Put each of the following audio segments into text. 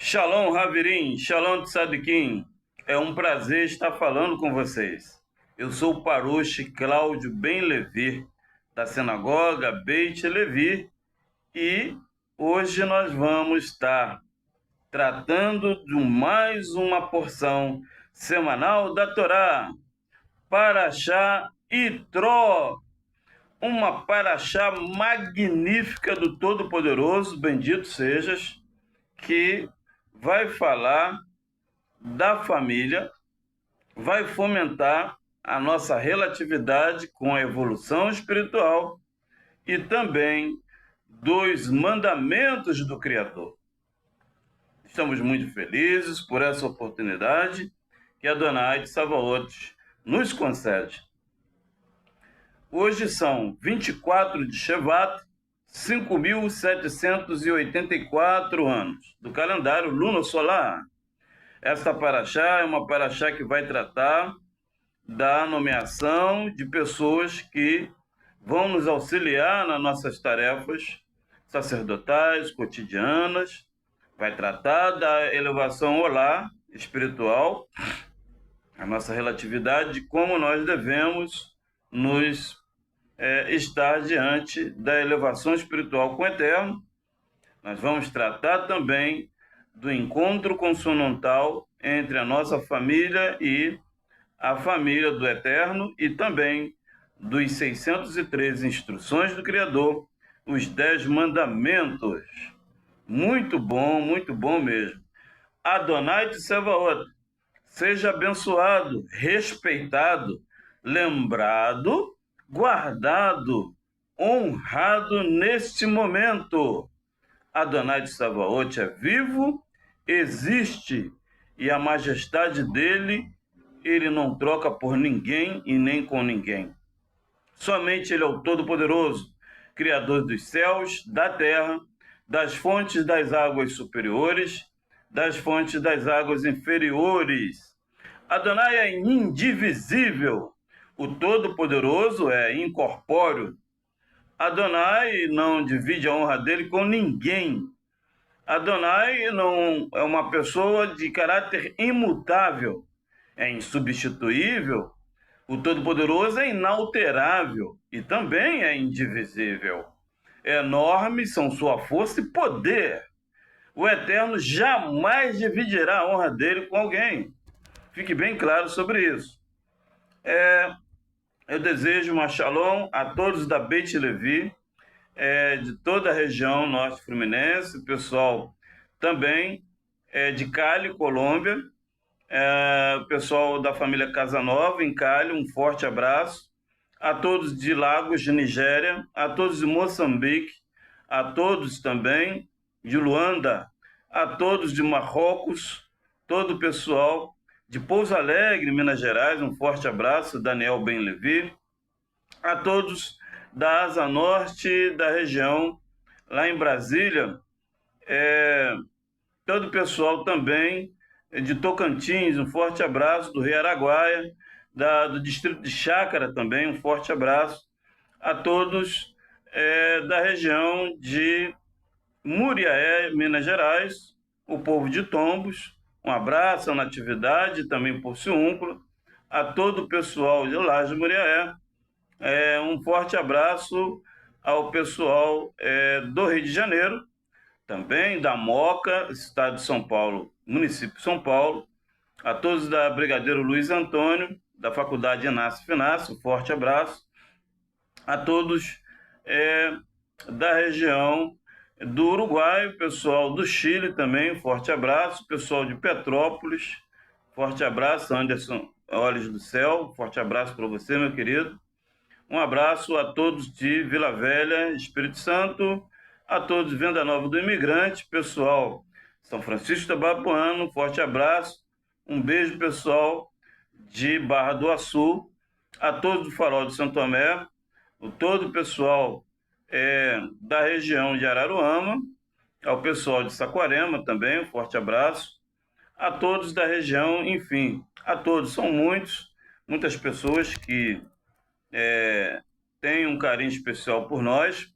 Shalom, Haverim, Shalom Tzadikim. É um prazer estar falando com vocês. Eu sou o Parush Cláudio Ben Levi, da Sinagoga Beit Levi, e hoje nós vamos estar tratando de mais uma porção semanal da Torá, Parashá Itró, uma Parashá magnífica do Todo-Poderoso, bendito sejas, que vai falar da família, vai fomentar a nossa relatividade com a evolução espiritual e também dos mandamentos do Criador. Estamos muito felizes por essa oportunidade que Adonai de Savaot nos concede. Hoje são 24 de Shevat, 5.784 anos do calendário luno-solar. Esta paraxá é uma paraxá que vai tratar da nomeação de pessoas que vão nos auxiliar nas nossas tarefas sacerdotais, cotidianas. Vai tratar da elevação olá espiritual, a nossa relatividade, de como nós devemos nos estar diante da elevação espiritual com o Eterno. Nós vamos tratar também do encontro consonantal entre a nossa família e a família do Eterno, e também dos 613 instruções do Criador, os 10 mandamentos. Muito bom mesmo. Adonai de Sevaot, seja abençoado, respeitado, lembrado, guardado, honrado neste momento. Adonai de Savaot é vivo, existe, e a majestade dele, ele não troca por ninguém e nem com ninguém. Somente ele é o Todo-Poderoso, Criador dos céus, da terra, das fontes das águas superiores, das fontes das águas inferiores. Adonai é indivisível, o Todo-Poderoso é incorpóreo. Adonai não divide a honra dele com ninguém. Adonai não é uma pessoa de caráter imutável, é insubstituível. O Todo-Poderoso é inalterável e também é indivisível. Enormes são sua força e poder. O Eterno jamais dividirá a honra dele com alguém. Fique bem claro sobre isso. Eu desejo uma shalom a todos da Beit Levi, de toda a região norte fluminense, o pessoal também de Cali, Colômbia, o pessoal da família Casanova, em Cali, um forte abraço. A todos de Lagos, de Nigéria, a todos de Moçambique, a todos também de Luanda, a todos de Marrocos, todo o pessoal de Pouso Alegre, Minas Gerais, um forte abraço, Daniel Ben Levi, a todos da Asa Norte da região, lá em Brasília, todo o pessoal também de Tocantins, um forte abraço, do Rio Araguaia, do distrito de Chácara também, um forte abraço, a todos da região de Muriaé, Minas Gerais, o povo de Tombos, um abraço, a Natividade, também Porciúncula, a todo o pessoal de Laje de Muriaé, um forte abraço ao pessoal do Rio de Janeiro, também da Moca, estado de São Paulo, município de São Paulo, a todos da Brigadeiro Luiz Antônio, da Faculdade Inácio Finácio, um forte abraço, a todos da região do Uruguai, o pessoal do Chile também, um forte abraço, o pessoal de Petrópolis, forte abraço, Anderson Olhos do Céu, forte abraço para você, meu querido. Um abraço a todos de Vila Velha, Espírito Santo, a todos de Venda Nova do Imigrante, pessoal São Francisco da Bapuano, um forte abraço, um beijo, pessoal de Barra do Açu, a todos do Farol de Santo Tomé, todo o pessoal da região de Araruama, ao pessoal de Saquarema também, um forte abraço, a todos da região, enfim, a todos, são muitas pessoas que têm um carinho especial por nós,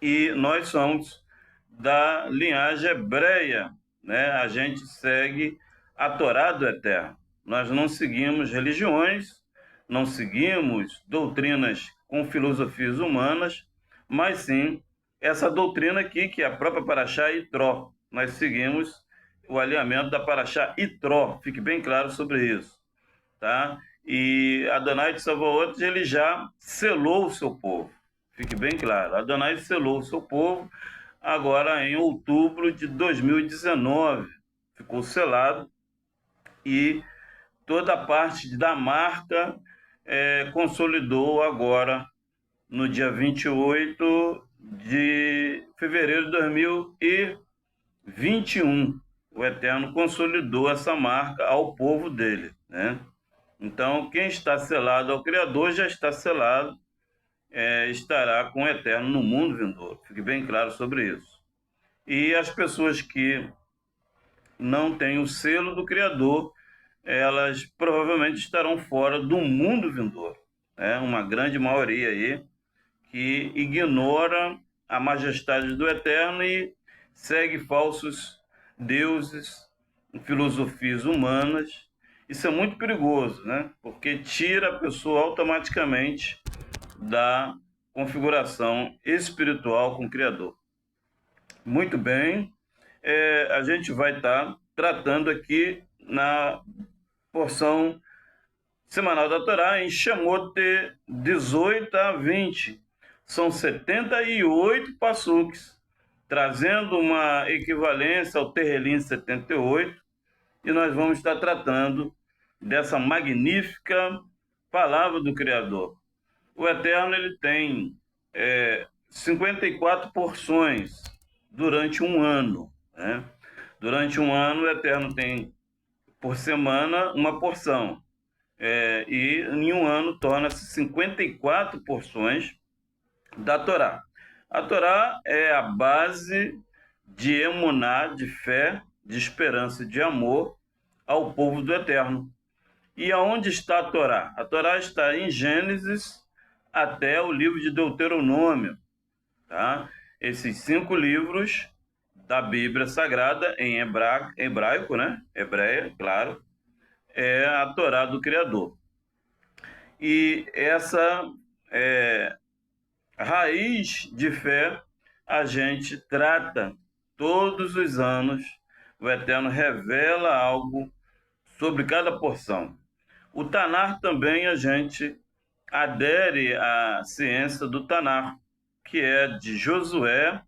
e nós somos da linhagem hebreia, né, a gente segue a Torá do Eterno. Nós não seguimos religiões, não seguimos doutrinas com filosofias humanas, mas sim essa doutrina aqui, que é a própria Paraxá Itró. Nós seguimos o alinhamento da Paraxá Itró, fique bem claro sobre isso, tá? E Adonai de Sabaoth, ele já selou o seu povo, fique bem claro. Adonai selou o seu povo agora em outubro de 2019, ficou selado, e toda a parte da marca consolidou agora no dia 28 de fevereiro de 2021. O Eterno consolidou essa marca ao povo dele, né? Então, quem está selado ao Criador já está selado, estará com o Eterno no mundo vindouro. Fique bem claro sobre isso. E as pessoas que não têm o selo do Criador, elas provavelmente estarão fora do mundo vindouro. Uma grande maioria aí que ignora a majestade do Eterno e segue falsos deuses, filosofias humanas. Isso é muito perigoso, né? Porque tira a pessoa automaticamente da configuração espiritual com o Criador. Muito bem, a gente vai estar tratando aqui na porção semanal da Torá em Shemot 18 a 20. São 78 passuques, trazendo uma equivalência ao Terrelim 78, e nós vamos estar tratando dessa magnífica palavra do Criador. O Eterno, ele tem 54 porções durante um ano, né? Durante um ano, o Eterno tem, por semana, uma porção. E em um ano torna-se 54 porções da Torá. A Torá é a base de emuná, de fé, de esperança e de amor ao povo do Eterno. E aonde está a Torá? A Torá está em Gênesis até o livro de Deuteronômio, tá? Esses 5 livros da Bíblia Sagrada em hebraico, né? Hebreia, claro, é a Torá do Criador. E essa raiz de fé a gente trata todos os anos. O Eterno revela algo sobre cada porção. O Tanar também a gente adere à ciência do Tanar, que é de Josué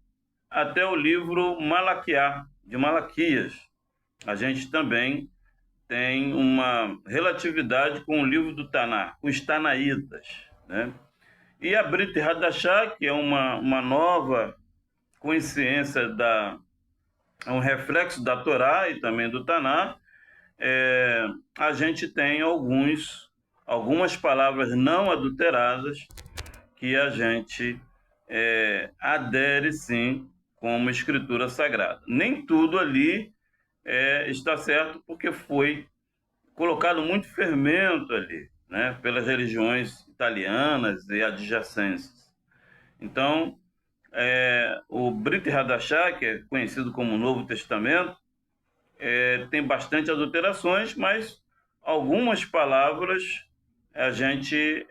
até o livro Malaquiá, de Malaquias. A gente também tem uma relatividade com o livro do Tanar, os Tanaítas, né? E a Brit Hadashah, que é uma nova consciência, um reflexo da Torá e também do Tanar, a gente tem algumas palavras não adulteradas que a gente adere sim como escritura sagrada. Nem tudo ali está certo, porque foi colocado muito fermento ali, né, pelas religiões italianas e adjacências. Então, o Brit Hadashah, que é conhecido como Novo Testamento, tem bastante adulterações, mas algumas palavras a gente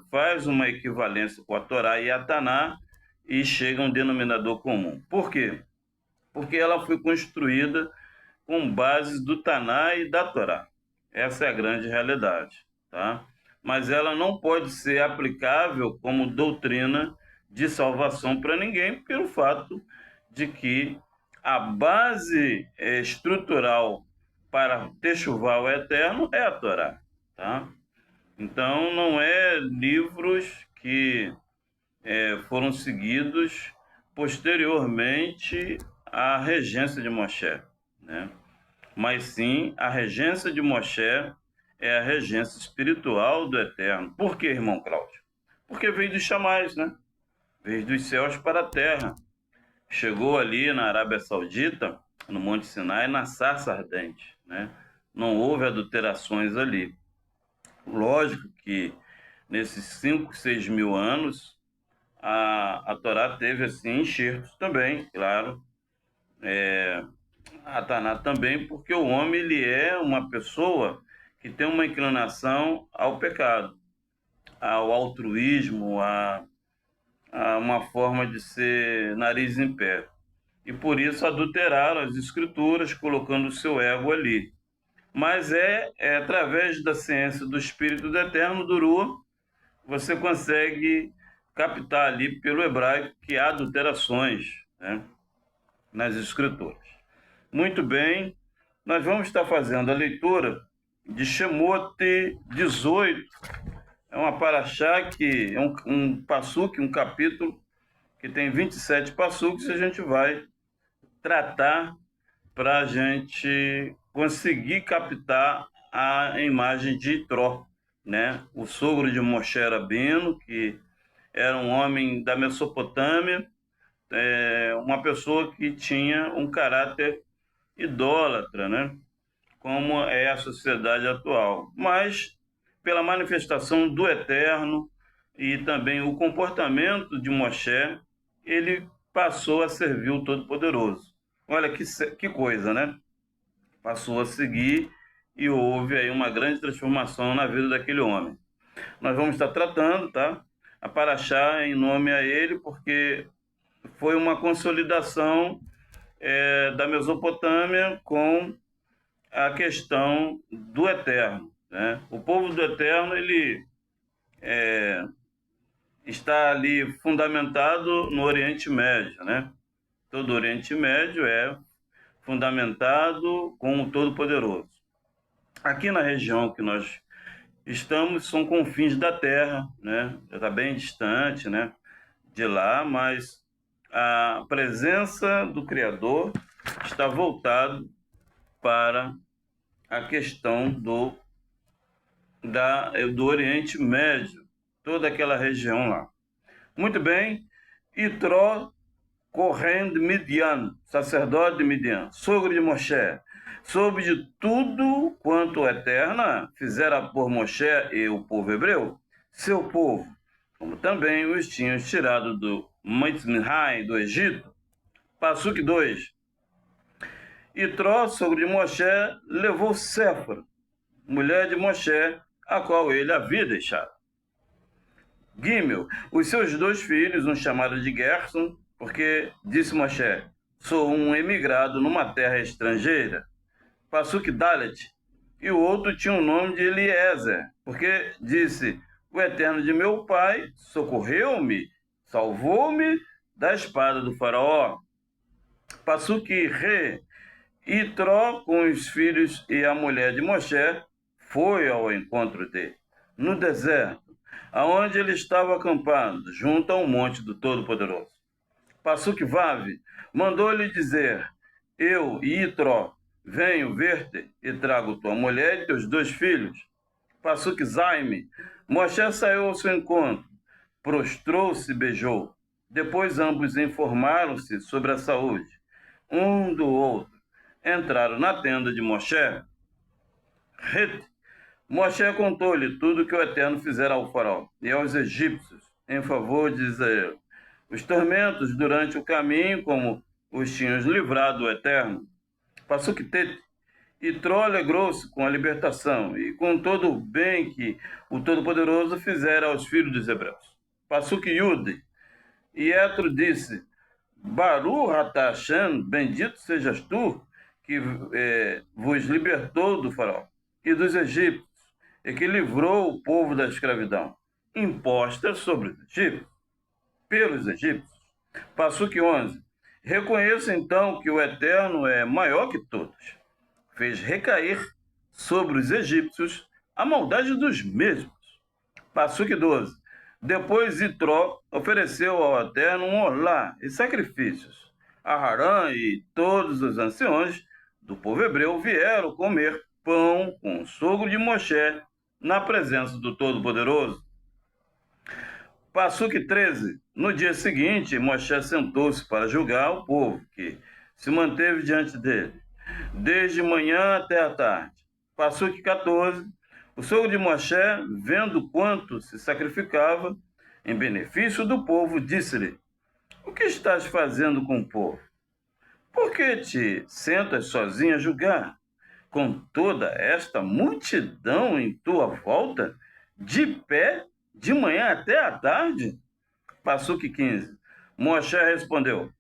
faz uma equivalência com a Torá e a Taná e chega a um denominador comum. Por quê? Porque ela foi construída com bases do Taná e da Torá. Essa é a grande realidade, tá? Mas ela não pode ser aplicável como doutrina de salvação para ninguém, pelo fato de que a base estrutural para techuvá o eterno é a Torá, tá? Então, não é livros que foram seguidos posteriormente à regência de Moshe, né? Mas sim, a regência de Moshe é a regência espiritual do Eterno. Por quê, irmão Cláudio? Porque veio dos chamais, né? Veio dos céus para a terra. Chegou ali na Arábia Saudita, no Monte Sinai, na sarça ardente, né? Não houve adulterações ali. Lógico que nesses 5, 6 mil anos, a Torá teve assim enxertos também, claro, a Taná também, porque o homem ele é uma pessoa que tem uma inclinação ao pecado, ao altruísmo, a uma forma de ser nariz em pé. E por isso adulteraram as escrituras, colocando o seu ego ali. Mas é através da ciência do Espírito do Eterno, do Rua, você consegue captar ali pelo hebraico que há adulterações, né, nas escrituras. Muito bem, nós vamos estar fazendo a leitura de Shemote 18. É uma paraxá que é um passuque, um capítulo que tem 27 passuques, e a gente vai tratar para a gente conseguir captar a imagem de Itró, né? O sogro de Moshe Rabbeinu, que era um homem da Mesopotâmia, uma pessoa que tinha um caráter idólatra, né? Como é a sociedade atual. Mas, pela manifestação do Eterno e também o comportamento de Moshe, ele passou a servir o Todo-Poderoso. Olha que coisa, né? Passou a seguir e houve aí uma grande transformação na vida daquele homem. Nós vamos estar tratando, tá? A Paraxá em nome a ele, porque foi uma consolidação da Mesopotâmia com a questão do Eterno, né? O povo do Eterno, ele está ali fundamentado no Oriente Médio, né? Todo o Oriente Médio é fundamentado com o Todo-Poderoso. Aqui na região que nós estamos, são confins da Terra, né? Já está bem distante, né, de lá, mas a presença do Criador está voltado para a questão do Oriente Médio, toda aquela região lá. Muito bem, Itró, Kohen de Midian, sacerdote de Midian, sogro de Moshe, soube de tudo quanto o Eterno fizera por Moshe e o povo hebreu, seu povo, como também os tinham tirado do Mitzrayim, do Egito. Passuque 2. Itró, sogro de Moshe, levou Séfora, mulher de Moshe, a qual ele havia deixado. Gimel, os seus 2 filhos, um chamado de Gerson, porque disse Moshe, sou um emigrado numa terra estrangeira. Passuque Dalet, e o outro tinha o nome de Eliezer, porque disse, o Eterno de meu pai socorreu-me, salvou-me da espada do faraó. Passuque Re, Itró com os filhos e a mulher de Moshe foi ao encontro dele, no deserto, aonde ele estava acampado, junto ao monte do Todo-Poderoso. Passuque Vav mandou-lhe dizer, eu e Itró venho ver-te e trago tua mulher e teus 2 filhos. Passuque Zaime, Moshe saiu ao seu encontro, prostrou-se e beijou. Depois ambos informaram-se sobre a saúde, um do outro. Entraram na tenda de Moshe. Moshe contou-lhe tudo que o Eterno fizera ao faraó e aos egípcios em favor de Israel. Os tormentos durante o caminho, como os tinham livrado o Eterno. Passuque Tete. Itró alegrou-se com a libertação e com todo o bem que o Todo-Poderoso fizera aos filhos dos hebreus. Passuque Yude. E Etro disse, Baruch atah Hashem, bendito sejas tu, que vos libertou do faraó e dos egípcios, e que livrou o povo da escravidão, imposta sobre os egípcios, pelos egípcios. Passuque 11. Reconheço então que o Eterno é maior que todos. Fez recair sobre os egípcios a maldade dos mesmos. Passuque 12. Depois Itró ofereceu ao Eterno um olá e sacrifícios. Aharã e todos os anciões do povo hebreu vieram comer pão com o sogro de Moshe na presença do Todo-Poderoso. Passuque 13. No dia seguinte, Moshe sentou-se para julgar o povo que se manteve diante dele, desde manhã até a tarde. Passuque 14. O sogro de Moshe, vendo quanto se sacrificava em benefício do povo, disse-lhe, o que estás fazendo com o povo? Por que te sentas sozinho a julgar, com toda esta multidão em tua volta, de pé, de manhã até a tarde? Passuque 15. Moisés respondeu: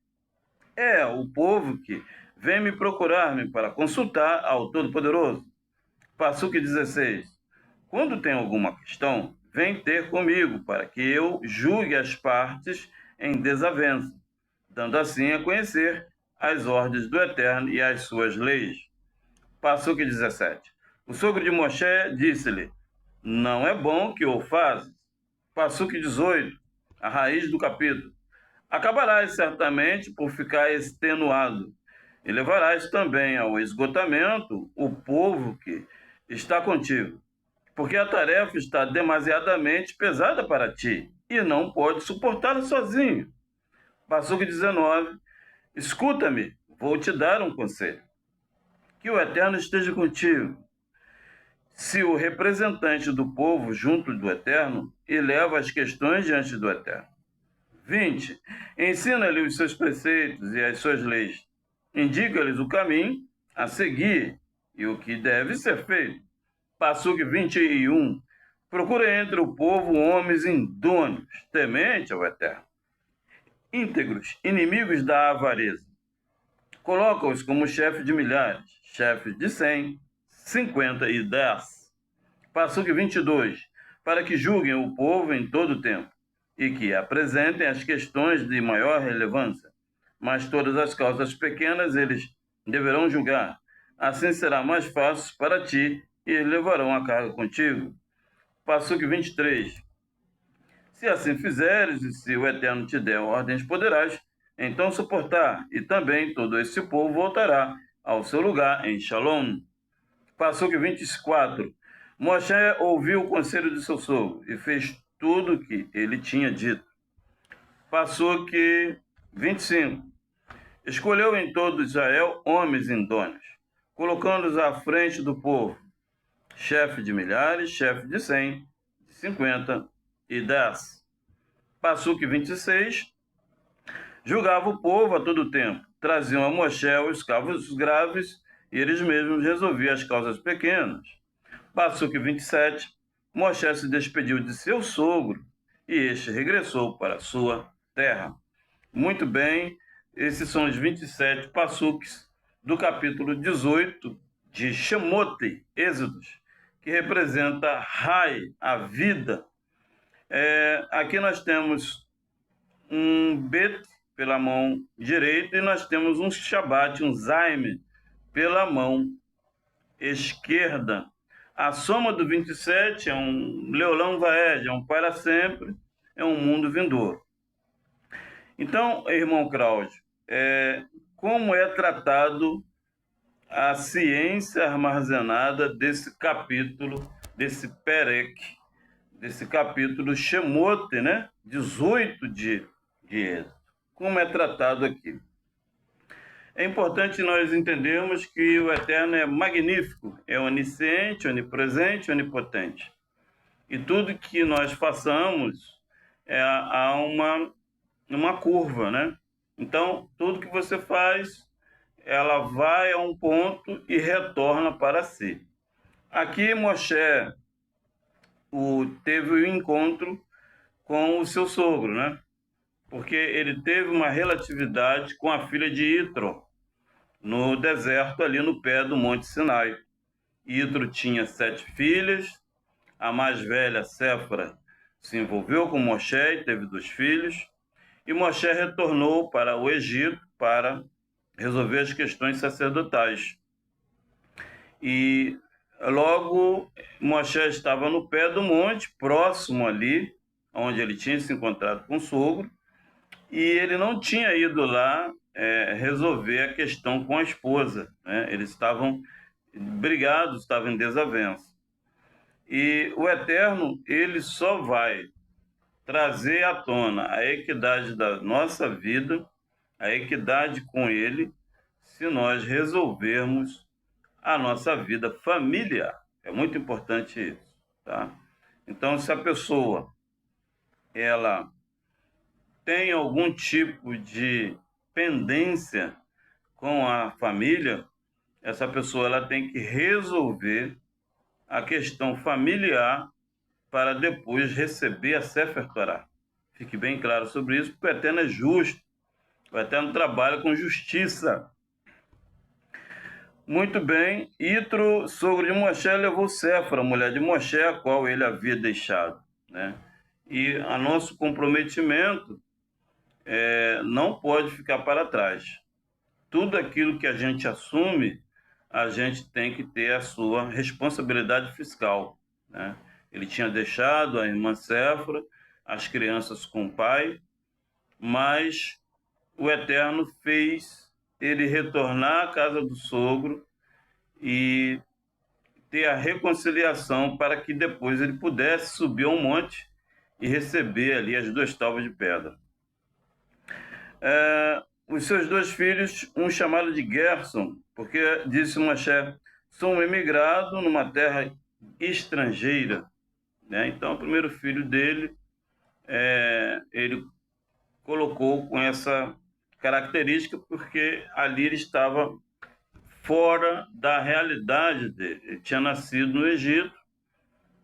é o povo que vem me procurar-me para consultar ao Todo-Poderoso. Passuque 16. Quando tem alguma questão, vem ter comigo para que eu julgue as partes em desavença, dando assim a conhecer as ordens do Eterno e as suas leis. Passuque 17. O sogro de Moshe disse-lhe: não é bom que o fazes. Passuque 18. A raiz do capítulo. Acabarás certamente por ficar extenuado, e levarás também ao esgotamento o povo que está contigo, porque a tarefa está demasiadamente pesada para ti, e não pode suportá-la sozinho. Passuque 19. Escuta-me, vou te dar um conselho. Que o Eterno esteja contigo. Se o representante do povo junto do Eterno eleva as questões diante do Eterno. 20. Ensina-lhe os seus preceitos e as suas leis. Indica-lhes o caminho a seguir e o que deve ser feito. Passuque 21. Procura entre o povo homens idôneos, tementes ao Eterno, íntegros, inimigos da avareza. Coloca-os como chefe de milhares, chefes de 100, 50 e 10. Passuque 22. Para que julguem o povo em todo o tempo e que apresentem as questões de maior relevância. Mas todas as causas pequenas eles deverão julgar. Assim será mais fácil para ti e eles levarão a carga contigo. Passuque 23. Se assim fizeres e se o Eterno te der ordens, poderás então suportar, e também todo esse povo voltará ao seu lugar em Shalom. Passuque 24. Moshe ouviu o conselho de seu sogro e fez tudo o que ele tinha dito. Passuque 25. Escolheu em todo Israel homens idôneos, colocando-os à frente do povo, chefe de milhares, chefe de 100, de 50 e 10. Passuque 26. Julgava o povo a todo tempo, traziam a Moshe os casos graves e eles mesmos resolviam as causas pequenas. Passuque 27. Moshe se despediu de seu sogro e este regressou para sua terra. Muito bem, esses são os 27 passuques do capítulo 18 de Shemote, Êxodos, que representa Rai, a vida. Aqui nós temos um Bet pela mão direita e nós temos um Shabat, um Zaime, pela mão esquerda. A soma do 27 é um Leolam Vaed, é um para sempre, é um mundo vindouro. Então, irmão Cláudio, como é tratado a ciência armazenada desse capítulo, desse Perek, desse capítulo Shemote, né? 18 de Êxodo. Como é tratado aqui? É importante nós entendermos que o Eterno é magnífico, é onisciente, onipresente, onipotente. E tudo que nós façamos há uma curva, né? Então, tudo que você faz, ela vai a um ponto e retorna para si. Aqui, Moshe teve o encontro com o seu sogro, né? Porque ele teve uma relatividade com a filha de Itro, no deserto, ali no pé do Monte Sinai. Itro tinha 7 filhas, a mais velha, Séfora, se envolveu com Moshe e teve 2 filhos, e Moshe retornou para o Egito para resolver as questões sacerdotais. E logo Moshe estava no pé do monte, próximo ali, onde ele tinha se encontrado com o sogro, e ele não tinha ido lá resolver a questão com a esposa, né? Eles estavam brigados, estavam em desavença. E o Eterno, ele só vai trazer à tona a equidade da nossa vida, a equidade com ele, se nós resolvermos a nossa vida familiar. É muito importante isso, tá? Então, se a pessoa ela tem algum tipo de pendência com a família, essa pessoa ela tem que resolver a questão familiar para depois receber a Sefer Torah. Fique bem claro sobre isso, porque o Eterno é justo. O Eterno trabalha com justiça. Muito bem, Itro, sogro de Moshe, levou Séfora, mulher de Moshe, a qual ele havia deixado, né? E a nosso comprometimento não pode ficar para trás. Tudo aquilo que a gente assume, a gente tem que ter a sua responsabilidade fiscal, né? Ele tinha deixado a irmã Séfora, as crianças com o pai, mas o Eterno fez ele retornar à casa do sogro e ter a reconciliação para que depois ele pudesse subir ao monte e receber ali as 2 tábuas de pedra. Os seus 2 filhos, um chamado de Gerson, porque disse Moshe, sou um emigrado numa terra estrangeira, né? Então o primeiro filho dele, ele colocou com essa característica porque ali ele estava fora da realidade dele. Ele tinha nascido no Egito,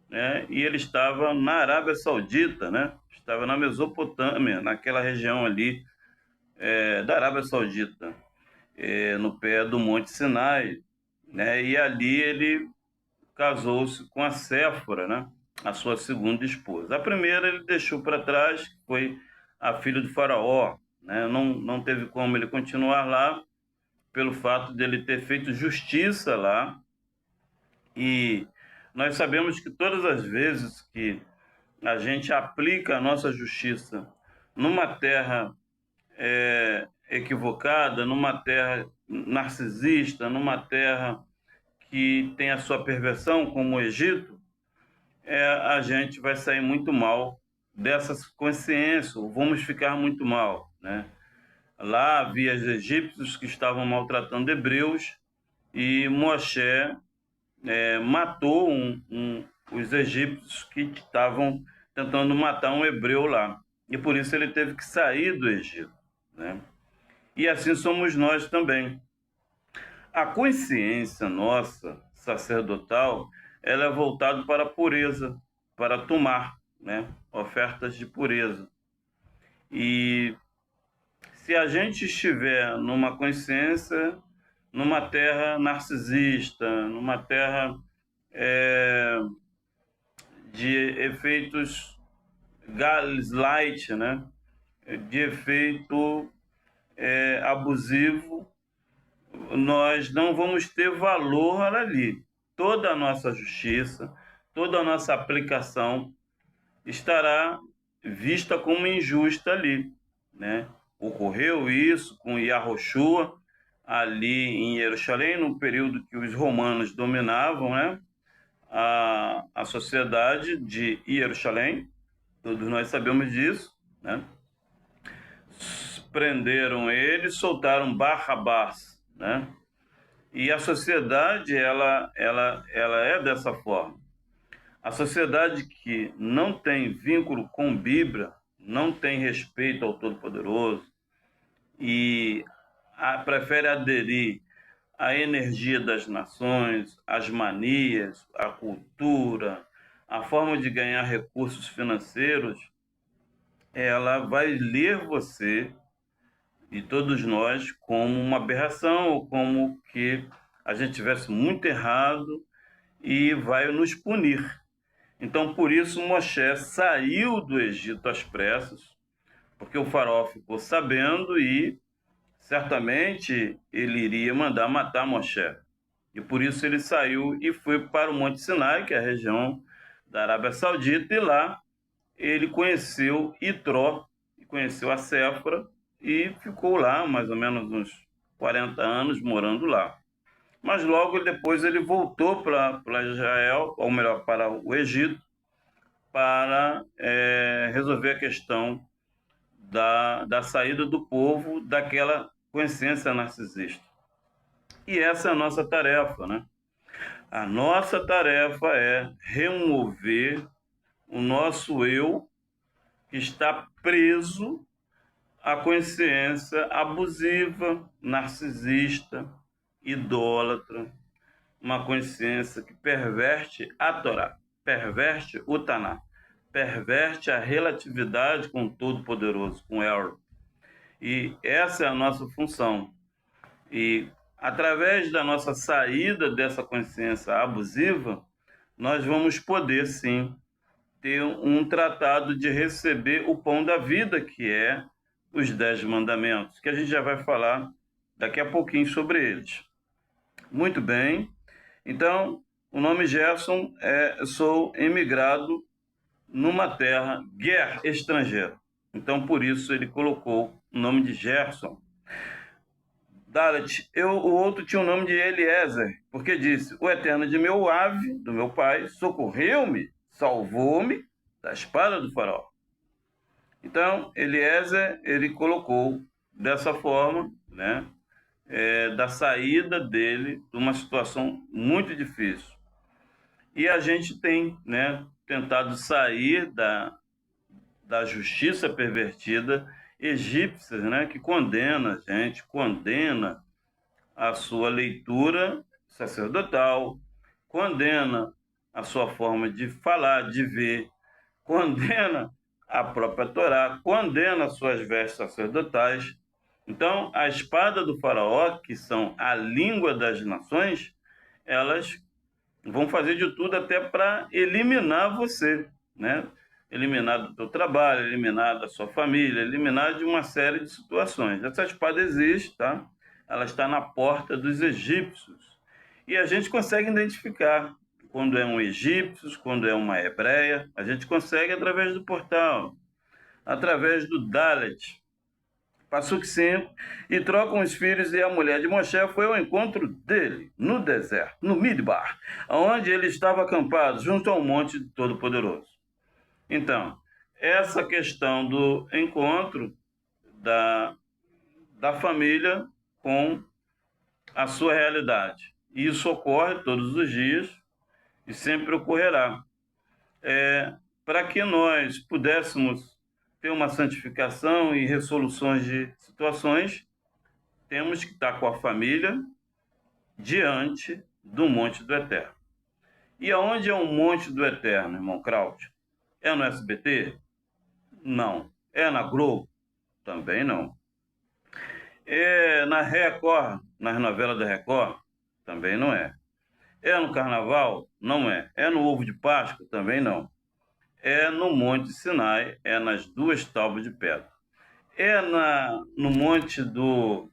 né? E ele estava na Arábia Saudita, né? Estava na Mesopotâmia, naquela região ali da Arábia Saudita, no pé do Monte Sinai, né? E ali ele casou-se com a Séfora, né? A sua segunda esposa. A primeira ele deixou para trás, que foi a filha do faraó, né? Não teve como ele continuar lá, pelo fato dele ter feito justiça lá. E nós sabemos que todas as vezes que a gente aplica a nossa justiça numa terra equivocada, numa terra narcisista, numa terra que tem a sua perversão, como o Egito, a gente vai sair muito mal dessas consciências, ou vamos ficar muito mal, né? Lá havia os egípcios que estavam maltratando hebreus e Moshe matou os egípcios que estavam tentando matar um hebreu lá. E por isso ele teve que sair do Egito, né? E assim somos nós também. A consciência nossa, sacerdotal, ela é voltada para a pureza, para tomar, né, ofertas de pureza. E se a gente estiver numa consciência, numa terra narcisista, numa terra de efeitos gaslight, né, de efeito abusivo, nós não vamos ter valor ali. Toda a nossa justiça, toda a nossa aplicação estará vista como injusta ali, né? Ocorreu isso com Yahushua ali em Jerusalém, no período que os romanos dominavam, né? A sociedade de Jerusalém, todos nós sabemos disso, né? Prenderam ele, soltaram Barrabás, né? E a sociedade ela é dessa forma. A sociedade que não tem vínculo com Bíblia, não tem respeito ao Todo-Poderoso e prefere aderir à energia das nações, às manias, à cultura, à forma de ganhar recursos financeiros, ela vai ler você e todos nós como uma aberração, ou como que a gente tivesse muito errado e vai nos punir. Então, por isso, Moshe saiu do Egito às pressas, porque o faraó ficou sabendo e certamente ele iria mandar matar Moshe. E por isso ele saiu e foi para o Monte Sinai, que é a região da Arábia Saudita, e lá ele conheceu Itró, conheceu a Séfora, e ficou lá mais ou menos uns 40 anos morando lá. Mas logo depois ele voltou para Israel, ou melhor, para o Egito, para resolver a questão da saída do povo daquela consciência narcisista. E essa é a nossa tarefa, né? A nossa tarefa é remover o nosso eu que está preso a consciência abusiva, narcisista, idólatra, uma consciência que perverte a Torá, perverte o Taná, perverte a relatividade com o Todo-Poderoso, com El. E essa é a nossa função. E através da nossa saída dessa consciência abusiva, nós vamos poder sim ter um tratado de receber o pão da vida, que é os 10 mandamentos, que a gente já vai falar daqui a pouquinho sobre eles. Muito bem. Então, o nome Gerson sou imigrado numa terra guerra estrangeira. Então, por isso ele colocou o nome de Gerson. Dalet, o outro tinha o nome de Eliezer, porque disse: o eterno de meu ave, do meu pai, socorreu-me, salvou-me da espada do faraó. Então, Eliezer, ele colocou dessa forma, né, da saída dele de uma situação muito difícil. E a gente tem, né, tentado sair da justiça pervertida egípcia, né, que condena a gente, condena a sua leitura sacerdotal, condena a sua forma de falar, de ver, condena a própria Torá, condena as suas vestes sacerdotais. Então, a espada do faraó, que são a língua das nações, elas vão fazer de tudo até para eliminar você, né? Eliminar do teu trabalho, eliminar da sua família, eliminar de uma série de situações. Essa espada existe, tá? Ela está na porta dos egípcios. E a gente consegue identificar quando é um egípcio, quando é uma hebreia. A gente consegue através do portal, através do Dalet. Passuque 5, e trocam os filhos, e a mulher de Moshe foi ao encontro dele, no deserto, no Midbar, onde ele estava acampado, junto ao monte Todo-Poderoso. Então, essa questão do encontro da família com a sua realidade. Isso ocorre todos os dias e sempre ocorrerá. Para que nós pudéssemos ter uma santificação e resoluções de situações, temos que estar com a família diante do Monte do Eterno. E aonde é o Monte do Eterno, irmão Kraut? É no SBT? Não. É na Globo? Também não. É na Record, nas novelas da Record? Também não é. É no Carnaval? Não é. É no Ovo de Páscoa? Também não. É no Monte Sinai, é nas duas tábuas de pedra. É no monte do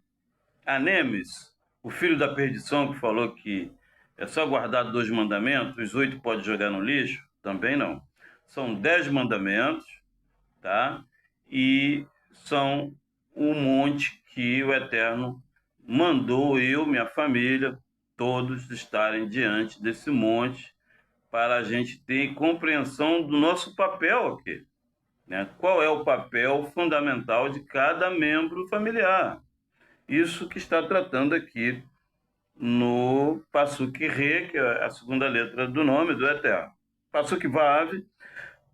Anemes, o filho da perdição, que falou que é só guardar 2 mandamentos, os 8 pode jogar no lixo? Também não. São 10 mandamentos, tá? E são o monte que o Eterno mandou eu, minha família, todos estarem diante desse monte, para a gente ter compreensão do nosso papel aqui, né? Qual é o papel fundamental de cada membro familiar? Isso que está tratando aqui no Passuque Re, que é a segunda letra do nome do Eterno. Passuque Vav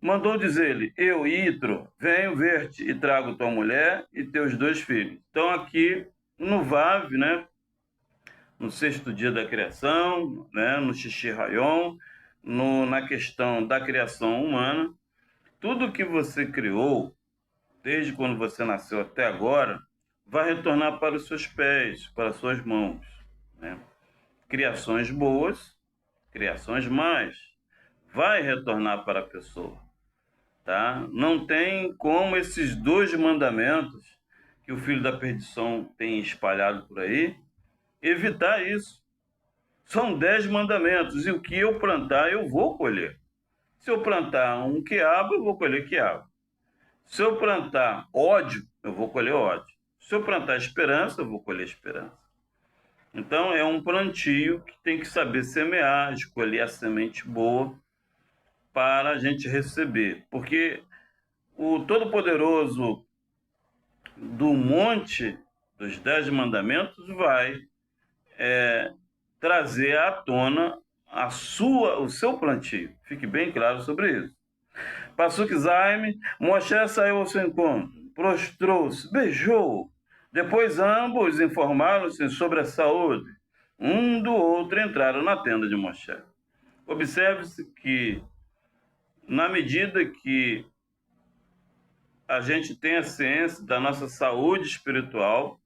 mandou dizer-lhe: eu, Itro, venho ver-te e trago tua mulher e teus 2 filhos. Então aqui no Vav, né, no 6º dia da criação, né, no Xixi Rayon, na questão da criação humana, tudo que você criou, desde quando você nasceu até agora, vai retornar para os seus pés, para as suas mãos, né? Criações boas, criações más, vai retornar para a pessoa, tá? Não tem como esses 2 mandamentos que o filho da perdição tem espalhado por aí evitar isso. São 10 mandamentos, e o que eu plantar, eu vou colher. Se eu plantar um quiabo, eu vou colher quiabo. Se eu plantar ódio, eu vou colher ódio. Se eu plantar esperança, eu vou colher esperança. Então, é um plantio que tem que saber semear, escolher a semente boa para a gente receber. Porque o Todo-Poderoso do monte dos 10 mandamentos vai trazer à tona o seu plantio. Fique bem claro sobre isso. Passuque Zaime, Moshe saiu ao seu encontro. prostrou-se, beijou. Depois ambos informaram-se sobre a saúde. Um do outro entraram na tenda de Moshe. Observe-se que, na medida que a gente tem a ciência da nossa saúde espiritual,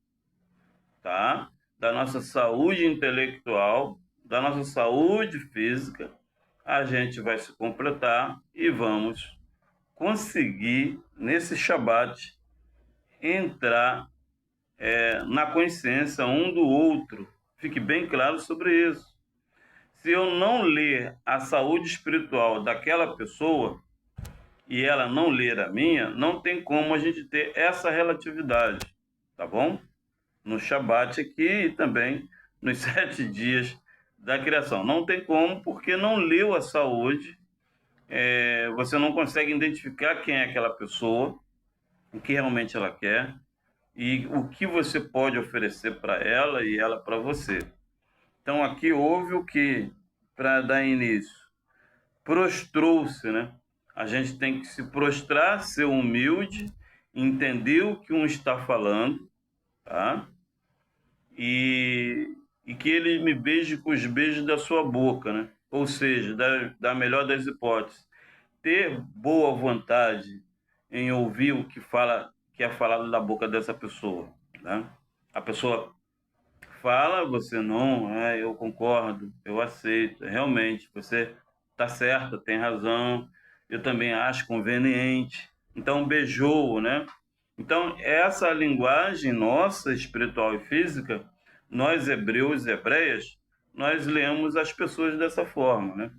tá? Da nossa saúde intelectual, da nossa saúde física, a gente vai se completar e vamos conseguir, nesse Shabat, entrar na consciência um do outro. Fique bem claro sobre isso. Se eu não ler a saúde espiritual daquela pessoa e ela não ler a minha, não tem como a gente ter essa relatividade, tá bom? No Shabat aqui e também nos 7 dias da criação. Não tem como, porque não leu a saúde, você não consegue identificar quem é aquela pessoa, o que realmente ela quer e o que você pode oferecer para ela e ela para você. Então aqui houve o que, para dar início, prostrou-se, né? A gente tem que se prostrar, ser humilde, entender o que um está falando, tá? E que ele me beije com os beijos da sua boca, né? Ou seja, da melhor das hipóteses, ter boa vontade em ouvir o que fala, que é falado da boca dessa pessoa, né? A pessoa fala, você não, eu concordo, eu aceito, realmente, você está certo, tem razão, eu também acho conveniente. Então, beijou, né? Então, essa linguagem nossa, espiritual e física, nós hebreus e hebreias, nós lemos as pessoas dessa forma, né?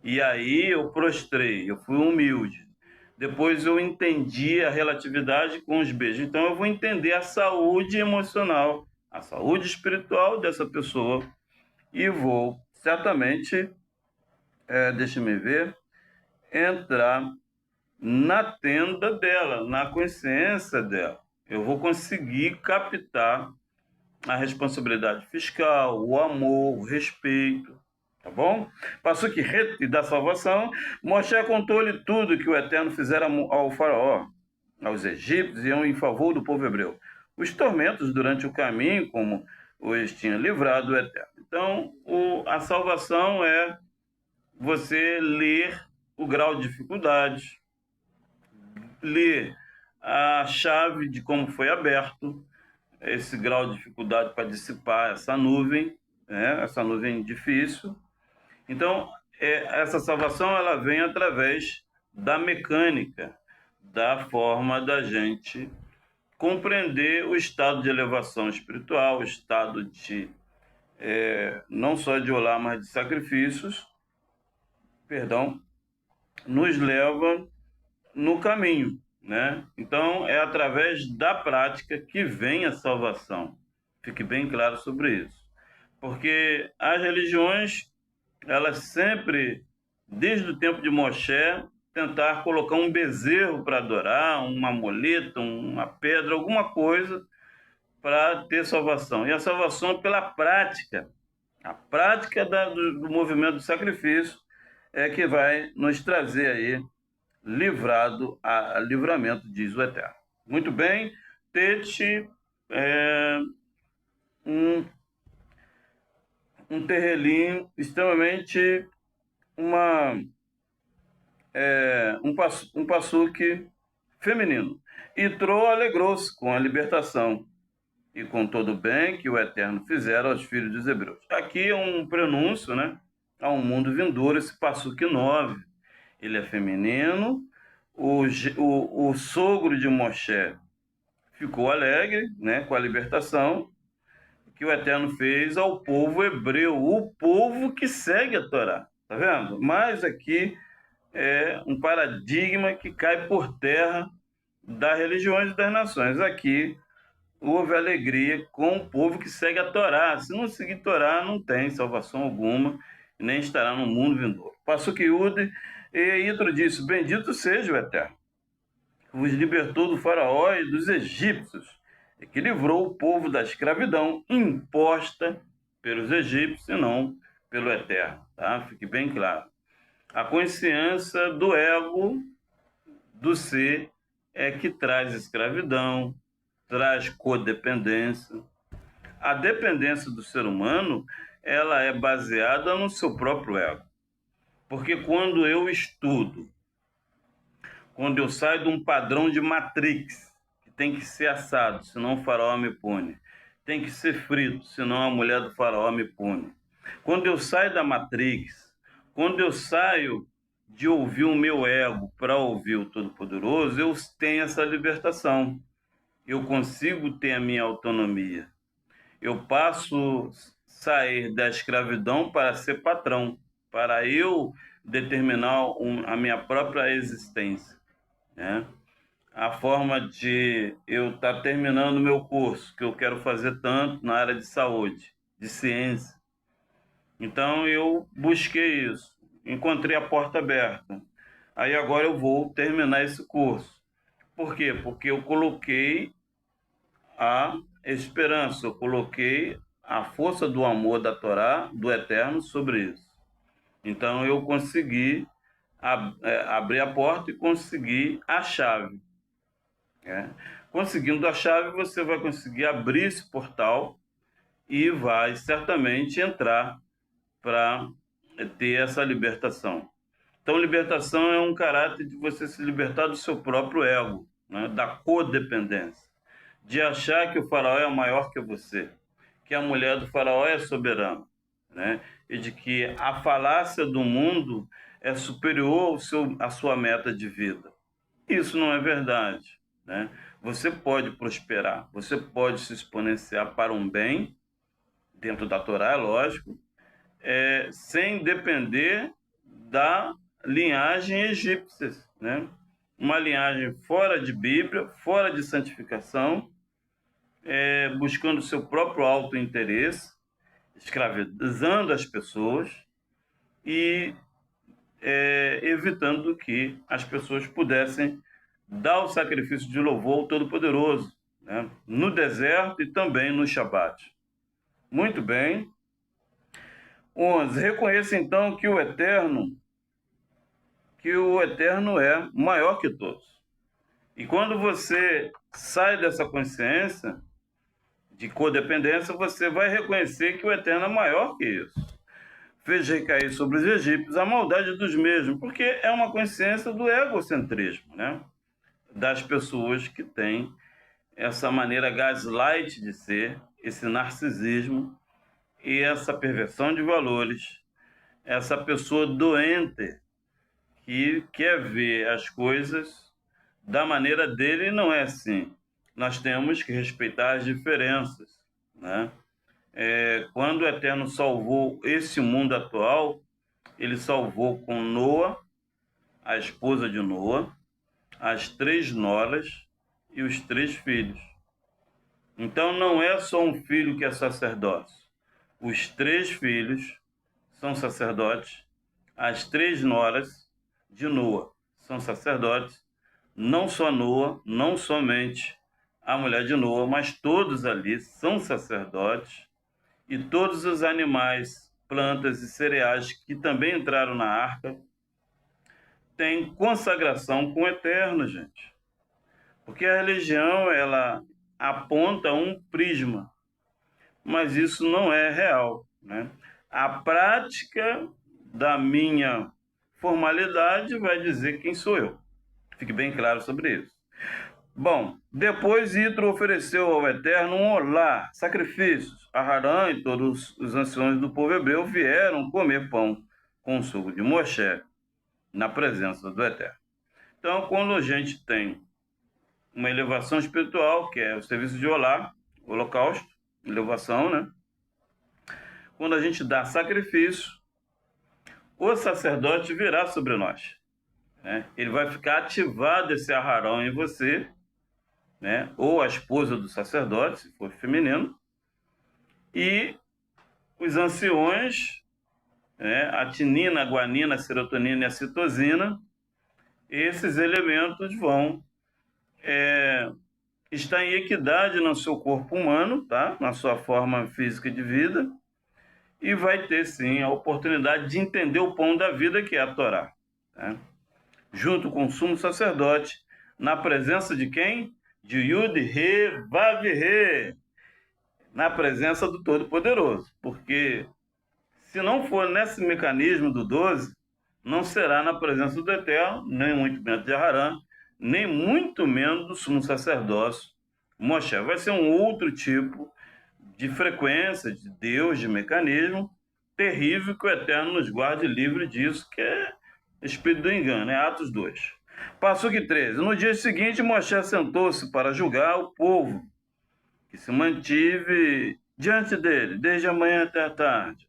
E aí eu prostrei, eu fui humilde. Depois eu entendi a relatividade com os beijos. Então eu vou entender a saúde emocional, a saúde espiritual dessa pessoa e vou certamente, deixa-me ver, entrar na tenda dela, na consciência dela. Eu vou conseguir captar a responsabilidade fiscal, o amor, o respeito, tá bom? Passuque e da salvação, Moshe contou-lhe tudo que o Eterno fizera ao faraó, aos egípcios e em favor do povo hebreu. Os tormentos durante o caminho, como os tinha livrado o Eterno. Então, a salvação é você ler o grau de dificuldade, ler a chave de como foi aberto esse grau de dificuldade para dissipar essa nuvem, né? Essa nuvem difícil. Então, essa salvação ela vem através da mecânica, da forma da gente compreender o estado de elevação espiritual, o estado de não só de olá, mas de sacrifícios, perdão, nos leva no caminho, né? Então, é através da prática que vem a salvação. Fique bem claro sobre isso. Porque as religiões, elas sempre, desde o tempo de Moshe, tentar colocar um bezerro para adorar, uma muleta, uma pedra, alguma coisa para ter salvação. E a salvação é pela prática. A prática do movimento do sacrifício é que vai nos trazer aí livramento, diz o Eterno. Muito bem, Tete um terrelim extremamente um passuque feminino. Itrô alegrou-se com a libertação e com todo o bem que o Eterno fizera aos filhos dos hebreus. Aqui é um prenúncio, né, a um mundo vindouro, esse passuque 9. Ele é feminino. O sogro de Moshe ficou alegre, né, com a libertação que o Eterno fez ao povo hebreu, o povo que segue a Torá. Tá vendo? Mas aqui é um paradigma que cai por terra das religiões e das nações. Aqui houve alegria com o povo que segue a Torá. Se não seguir Torá, não tem salvação alguma, nem estará no mundo vindouro. Passuque Yud, e Itro disse: bendito seja o Eterno, que vos libertou do faraó e dos egípcios, e que livrou o povo da escravidão imposta pelos egípcios e não pelo Eterno. Tá? Fique bem claro. A consciência do ego, do ser, é que traz escravidão, traz codependência. A dependência do ser humano, ela é baseada no seu próprio ego. Porque quando eu estudo, quando eu saio de um padrão de Matrix, que tem que ser assado, senão o faraó me pune, tem que ser frito, senão a mulher do faraó me pune. Quando eu saio da Matrix, quando eu saio de ouvir o meu ego para ouvir o Todo-Poderoso, eu tenho essa libertação. Eu consigo ter a minha autonomia. Eu passo a sair da escravidão para ser patrão, para eu determinar a minha própria existência, né? A forma de eu estar terminando o meu curso, que eu quero fazer tanto na área de saúde, de ciência. Então eu busquei isso, encontrei a porta aberta. Aí agora eu vou terminar esse curso. Por quê? Porque eu coloquei a esperança, eu coloquei a força do amor da Torá, do Eterno, sobre isso. Então eu consegui abrir a porta e consegui a chave. Né? Conseguindo a chave, você vai conseguir abrir esse portal e vai certamente entrar para ter essa libertação. Então, libertação é um caráter de você se libertar do seu próprio ego, né? Da codependência, de achar que o faraó é maior que você, que a mulher do faraó é soberana, né? E de que a falácia do mundo é superior à sua meta de vida. Isso não é verdade, né? Você pode prosperar, você pode se exponenciar para um bem, dentro da Torá, é lógico, sem depender da linhagem egípcia, né? Uma linhagem fora de Bíblia, fora de santificação, buscando seu próprio autointeresse, escravizando as pessoas e evitando que as pessoas pudessem dar o sacrifício de louvor ao Todo-Poderoso, né? No deserto e também no Shabat. Muito bem. 11. Reconheça então que o Eterno é maior que todos. E quando você sai dessa consciência de codependência, você vai reconhecer que o Eterno é maior que isso. Fez recair sobre os egípcios a maldade dos mesmos, porque é uma consciência do egocentrismo, né? Das pessoas que têm essa maneira gaslight de ser, esse narcisismo e essa perversão de valores, essa pessoa doente que quer ver as coisas da maneira dele e não é assim. Nós temos que respeitar as diferenças, né? Quando o Eterno salvou esse mundo atual, ele salvou com Noa, a esposa de Noa, as 3 noras e os 3 filhos. Então não é só um filho que é sacerdote. Os 3 filhos são sacerdotes, as 3 noras de Noa são sacerdotes, não só Noa, não somente a mulher de Noa, mas todos ali são sacerdotes, e todos os animais, plantas e cereais que também entraram na arca têm consagração com o Eterno, gente. Porque a religião, ela aponta um prisma, mas isso não é real, né? A prática da minha formalidade vai dizer quem sou eu. Fique bem claro sobre isso. Bom, depois Itro ofereceu ao Eterno um olá, sacrifícios. Aharã e todos os anciões do povo hebreu vieram comer pão com o suco de Moshe na presença do Eterno. Então, quando a gente tem uma elevação espiritual, que é o serviço de olá, holocausto, elevação, né? Quando a gente dá sacrifício, o sacerdote virá sobre nós, né? Ele vai ficar ativado esse Aharão em você, né? Ou a esposa do sacerdote, se for feminino, e os anciões, né? A tinina, a guanina, a serotonina e a citosina, esses elementos vão estar em equidade no seu corpo humano, tá? Na sua forma física de vida, e vai ter sim a oportunidade de entender o pão da vida, que é a Torá, tá? Junto com o sumo sacerdote, Na presença de quem? De Yud, Re, Vav, Re. Na presença do Todo-Poderoso. Porque se não for nesse mecanismo do 12, não será na presença do Eterno, nem muito menos de Aharon, nem muito menos do sumo sacerdócio Moshe. Vai ser um outro tipo de frequência, de Deus, de mecanismo terrível, que o Eterno nos guarde livre disso, que é espírito do engano, é Atos 2. Passuque 13. No dia seguinte, Moshe sentou-se para julgar o povo, que se mantive diante dele, desde a manhã até a tarde.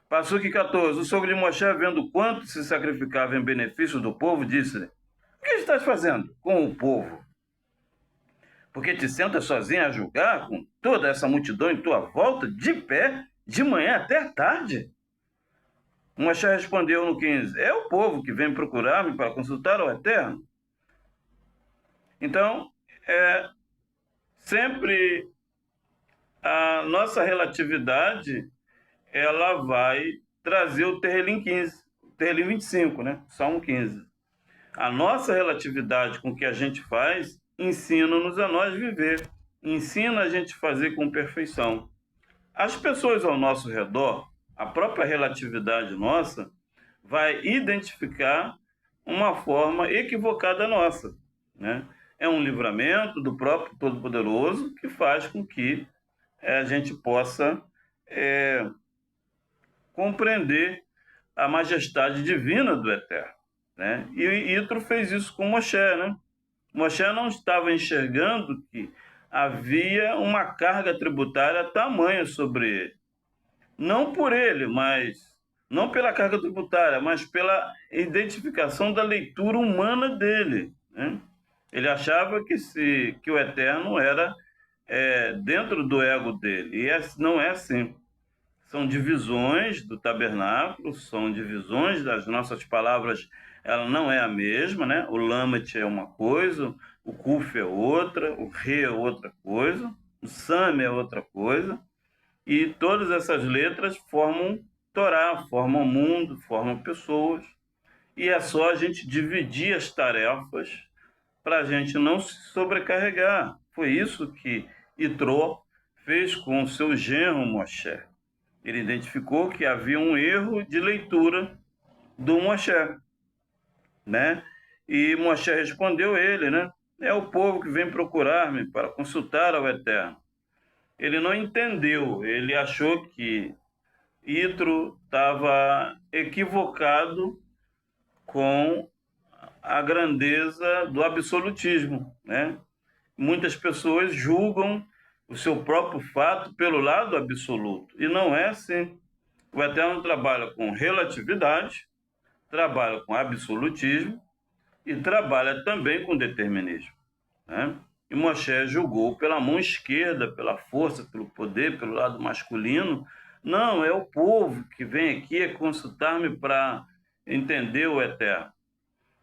Passuque 14. O sogro de Moshe, vendo quanto se sacrificava em benefício do povo, disse-lhe: o que estás fazendo com o povo? Porque te sentas sozinho a julgar com toda essa multidão em tua volta, de pé, de manhã até tarde? Moshe respondeu no 15: é o povo que vem procurar-me para consultar ao Eterno. Então, sempre a nossa relatividade, ela vai trazer o Terrelim 15, o Terrelim 25, né? Salmo 15. A nossa relatividade com o que a gente faz ensina-nos a nós viver, ensina a gente fazer com perfeição. As pessoas ao nosso redor, a própria relatividade nossa, vai identificar uma forma equivocada nossa, né? É um livramento do próprio Todo-Poderoso que faz com que a gente possa compreender a majestade divina do Eterno, né? E Yitro fez isso com Moshe, né? Moshe não estava enxergando que havia uma carga tributária tamanha sobre ele. Não por ele, mas não pela carga tributária, mas pela identificação da leitura humana dele, né? Ele achava que o Eterno era dentro do ego dele, e não é assim. São divisões do tabernáculo, são divisões das nossas palavras, ela não é a mesma, né? O Lamet é uma coisa, o Kuf é outra, o Re é outra coisa, o Sam é outra coisa, e todas essas letras formam Torá, formam mundo, formam pessoas, e é só a gente dividir as tarefas para a gente não se sobrecarregar. Foi isso que Itró fez com o seu genro Moshe. Ele identificou que havia um erro de leitura do Moshe, né? E Moshe respondeu ele, né? É o povo que vem procurar-me para consultar ao Eterno. Ele não entendeu, ele achou que Yitro estava equivocado com a grandeza do absolutismo, né? Muitas pessoas julgam o seu próprio fato pelo lado absoluto, e não é assim. O Eterno trabalha com relatividade, trabalha com absolutismo e trabalha também com determinismo, né? E Moshe julgou pela mão esquerda, pela força, pelo poder, pelo lado masculino. Não, é o povo que vem aqui consultar-me para entender o Eterno.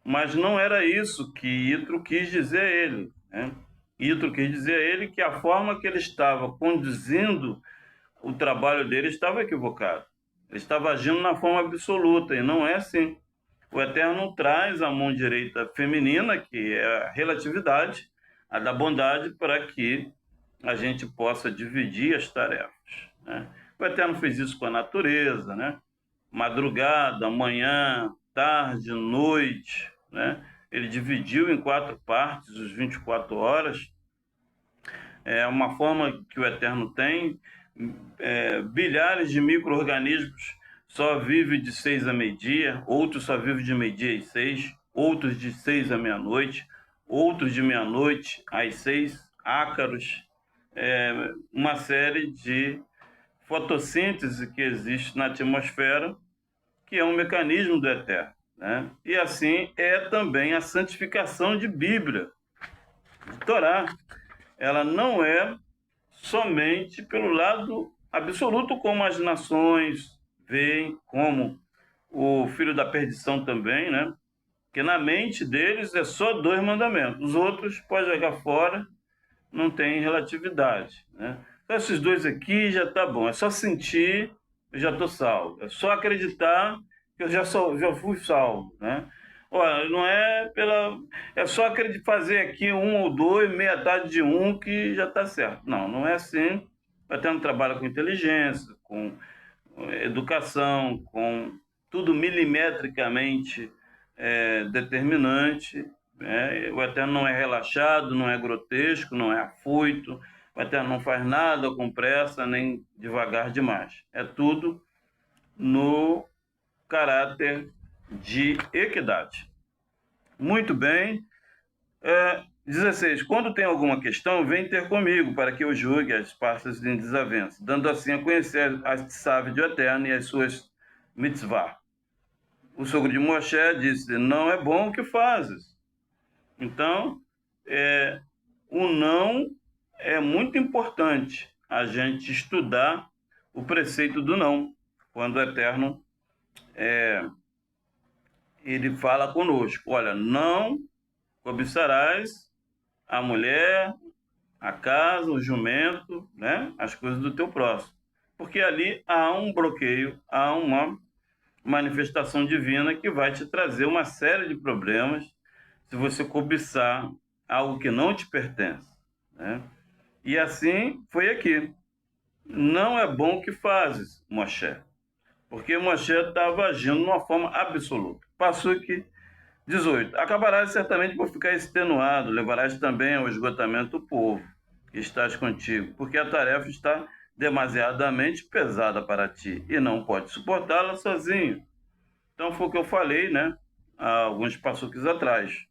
Mas não era isso que Yitro quis dizer a ele, né? Yitro quis dizer a ele que a forma que ele estava conduzindo o trabalho dele estava equivocado. Ele estava agindo na forma absoluta, e não é assim. O Eterno traz a mão direita feminina, que é a relatividade, a da bondade, para que a gente possa dividir as tarefas, né? O Eterno fez isso com a natureza, né? Madrugada, manhã, tarde, noite, né? Ele dividiu em 4 partes os 24 horas. É uma forma que o Eterno tem. Bilhares de micro-organismos só vivem de 6 a meio-dia, outros só vivem de meio-dia às 6, outros de 6 à meia-noite, outros de meia-noite às 6, ácaros, uma série de fotossíntese que existe na atmosfera, que é um mecanismo do Eterno, né? E assim é também a santificação de Bíblia, de Torá. Ela não é somente pelo lado absoluto, como as nações veem, como o filho da perdição também, né? Que na mente deles é só 2 mandamentos. Os outros pode jogar fora, não tem relatividade, né? Então, esses 2 aqui já tá bom. É só sentir, eu já estou salvo. É só acreditar que eu já fui salvo, né? Olha, não é pela. É só fazer aqui um ou dois, metade de um que já está certo. Não, não é assim. Vai ter um trabalho com inteligência, com educação, com tudo milimetricamente determinante. Né? O Eterno não é relaxado, não é grotesco, não é afoito. O Eterno não faz nada com pressa, nem devagar demais. É tudo no caráter de equidade. Muito bem. 16. Quando tem alguma questão, vem ter comigo, para que eu julgue as partes em desavença, dando assim a conhecer as tsav do Eterno e as suas mitzvah. O sogro de Moshe disse, não é bom o que fazes. Então, o não é muito importante a gente estudar o preceito do não, quando o Eterno ele fala conosco, olha, não cobiçarás a mulher, a casa, o jumento, né? As coisas do teu próximo. Porque ali há um bloqueio, há uma manifestação divina que vai te trazer uma série de problemas se você cobiçar algo que não te pertence, né? E assim foi aqui. Não é bom o que fazes, Moshe, porque Moshe estava agindo de uma forma absoluta. Passou aqui 18. Acabarás certamente por ficar extenuado, levarás também ao esgotamento o povo que estás contigo, porque a tarefa está demasiadamente pesada para ti e não pode suportá-la sozinho. Então foi o que eu falei, né, há alguns passuques atrás.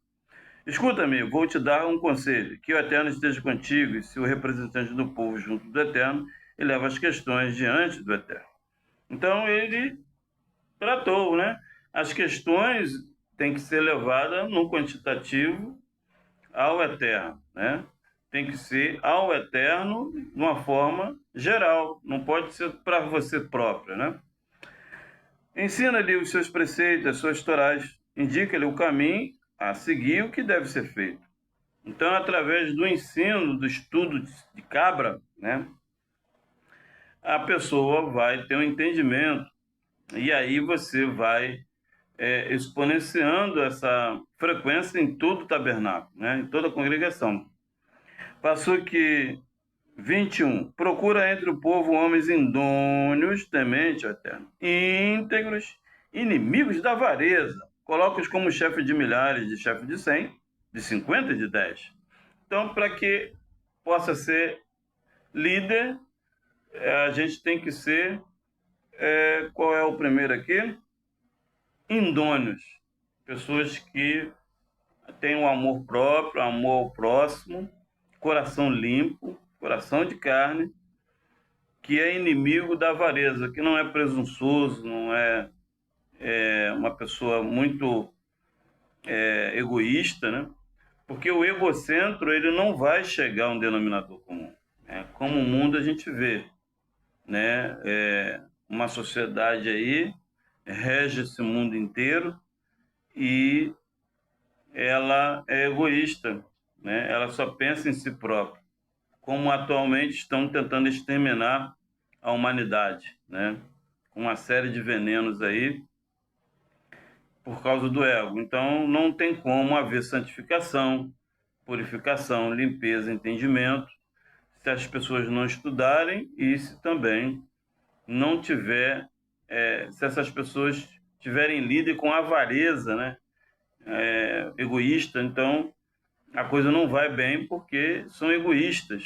Escuta-me, vou te dar um conselho, que o Eterno esteja contigo e se o representante do povo junto do Eterno e leva as questões diante do Eterno. Então ele tratou, né? As questões têm que ser levadas no quantitativo ao eterno, né? Tem que ser ao eterno de uma forma geral, não pode ser para você próprio, né? Ensina-lhe os seus preceitos, as suas torais, indica-lhe o caminho a seguir, o que deve ser feito. Então, através do ensino, do estudo de cabra, né? A pessoa vai ter um entendimento e aí você vai exponenciando essa frequência em todo o tabernáculo, né? Em toda a congregação. Passou que 21. Procura entre o povo homens idôneos, temente ao Eterno, íntegros, inimigos da avareza. Coloca-os como chefe de milhares, de chefe de 100, de 50 e de 10. Então, para que possa ser líder, a gente tem que ser. Qual é o primeiro aqui? Indôneos. Pessoas que têm um amor próprio, amor ao próximo, coração limpo, coração de carne, que é inimigo da avareza, que não é presunçoso, não é uma pessoa muito egoísta, né? Porque o egocentro ele não vai chegar a um denominador comum. Né? Como o mundo a gente vê, né? Uma sociedade aí rege esse mundo inteiro e ela é egoísta, né? Ela só pensa em si própria, como atualmente estão tentando exterminar a humanidade, né? Com uma série de venenos aí por causa do ego. Então não tem como haver santificação, purificação, limpeza, entendimento, se as pessoas não estudarem e se também não tiver, se essas pessoas tiverem lido com avareza, né? Egoísta, então a coisa não vai bem porque são egoístas,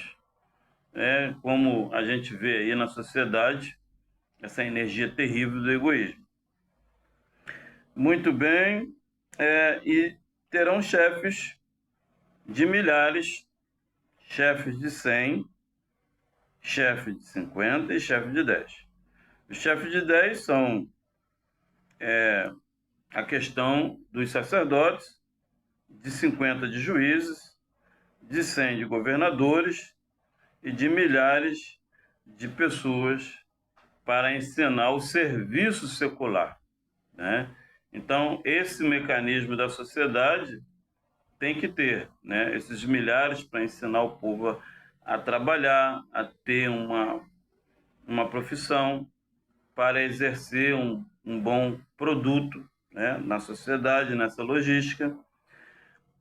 né? Como a gente vê aí na sociedade, essa energia terrível do egoísmo. Muito bem, e terão chefes de milhares, chefes de 100, chefes de 50 e chefes de 10. Os chefes de 10 são a questão dos sacerdotes, de 50 de juízes, de 100 de governadores e de milhares de pessoas para ensinar o serviço secular, né? Então, esse mecanismo da sociedade tem que ter, né? Esses milhares para ensinar o povo a trabalhar, a ter uma profissão, para exercer um bom produto, né, na sociedade, nessa logística,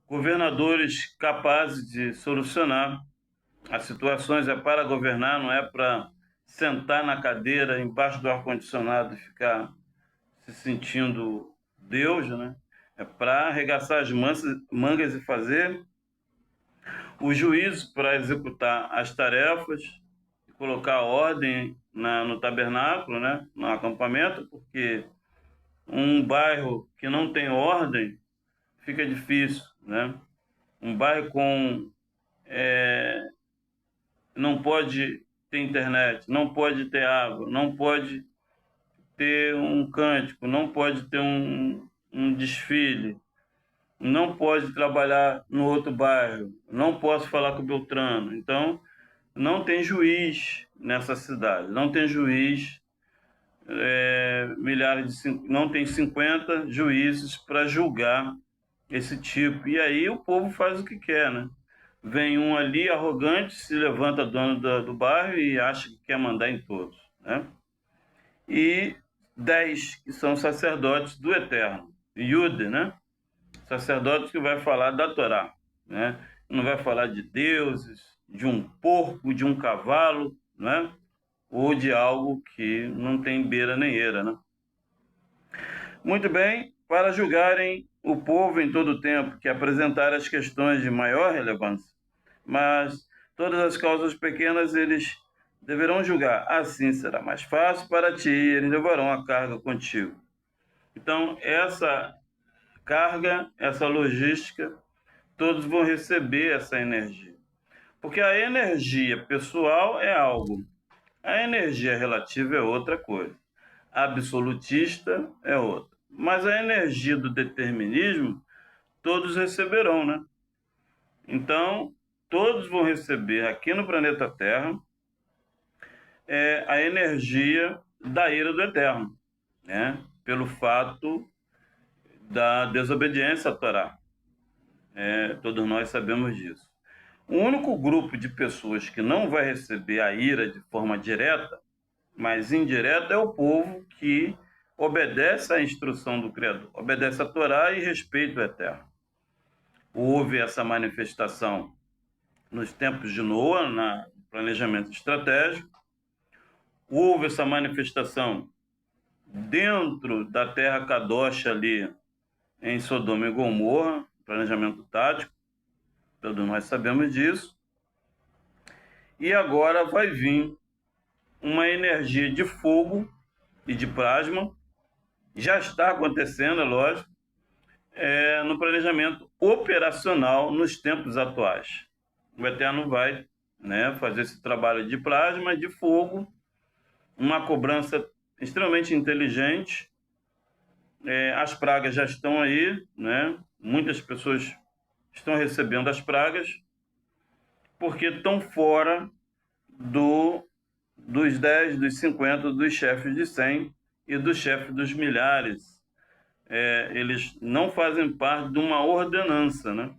governadores capazes de solucionar as situações. É para governar, não é para sentar na cadeira embaixo do ar-condicionado e ficar se sentindo Deus, né? É para arregaçar as mangas e fazer o juízo para executar as tarefas, colocar ordem no tabernáculo, né? No acampamento, porque um bairro que não tem ordem fica difícil, né? Um bairro com não pode ter internet, não pode ter água, não pode ter um cântico, não pode ter um desfile, não pode trabalhar no outro bairro, não posso falar com o Beltrano. Então, não tem juiz nessa cidade, não tem juiz, não tem 50 juízes para julgar esse tipo. E aí o povo faz o que quer, né? Vem um ali arrogante, se levanta dono do bairro e acha que quer mandar em todos, né? E 10 que são sacerdotes do Eterno, Yud, né? Sacerdote que vai falar da Torá, né? Não vai falar de deuses, de um porco, de um cavalo, né? Ou de algo que não tem beira nem eira, né? Muito bem, para julgarem o povo em todo o tempo, que apresentar as questões de maior relevância, mas todas as causas pequenas eles deverão julgar. Assim será mais fácil para ti, eles levarão a carga contigo. Então, essa carga, essa logística, todos vão receber essa energia. Porque a energia pessoal é algo, a energia relativa é outra coisa, a absolutista é outra. Mas a energia do determinismo, todos receberão, né? Então, todos vão receber aqui no planeta Terra a energia da ira do Eterno, né? Pelo fato da desobediência à Torá. Todos nós sabemos disso. O único grupo de pessoas que não vai receber a ira de forma direta, mas indireta, é o povo que obedece à instrução do Criador, obedece à Torá e respeita o Eterno. Houve essa manifestação nos tempos de Noa, no planejamento estratégico. Houve essa manifestação dentro da terra Kadosh ali, em Sodoma e Gomorra, planejamento tático, todos nós sabemos disso. E agora vai vir uma energia de fogo e de plasma, já está acontecendo, é lógico, no planejamento operacional nos tempos atuais. O Eterno vai, né, fazer esse trabalho de plasma e de fogo, uma cobrança extremamente inteligente. As pragas já estão aí, né? Muitas pessoas estão recebendo as pragas porque estão fora dos 10, dos 50, dos chefes de 100 e dos chefes dos milhares. Eles não fazem parte de uma ordenança, né?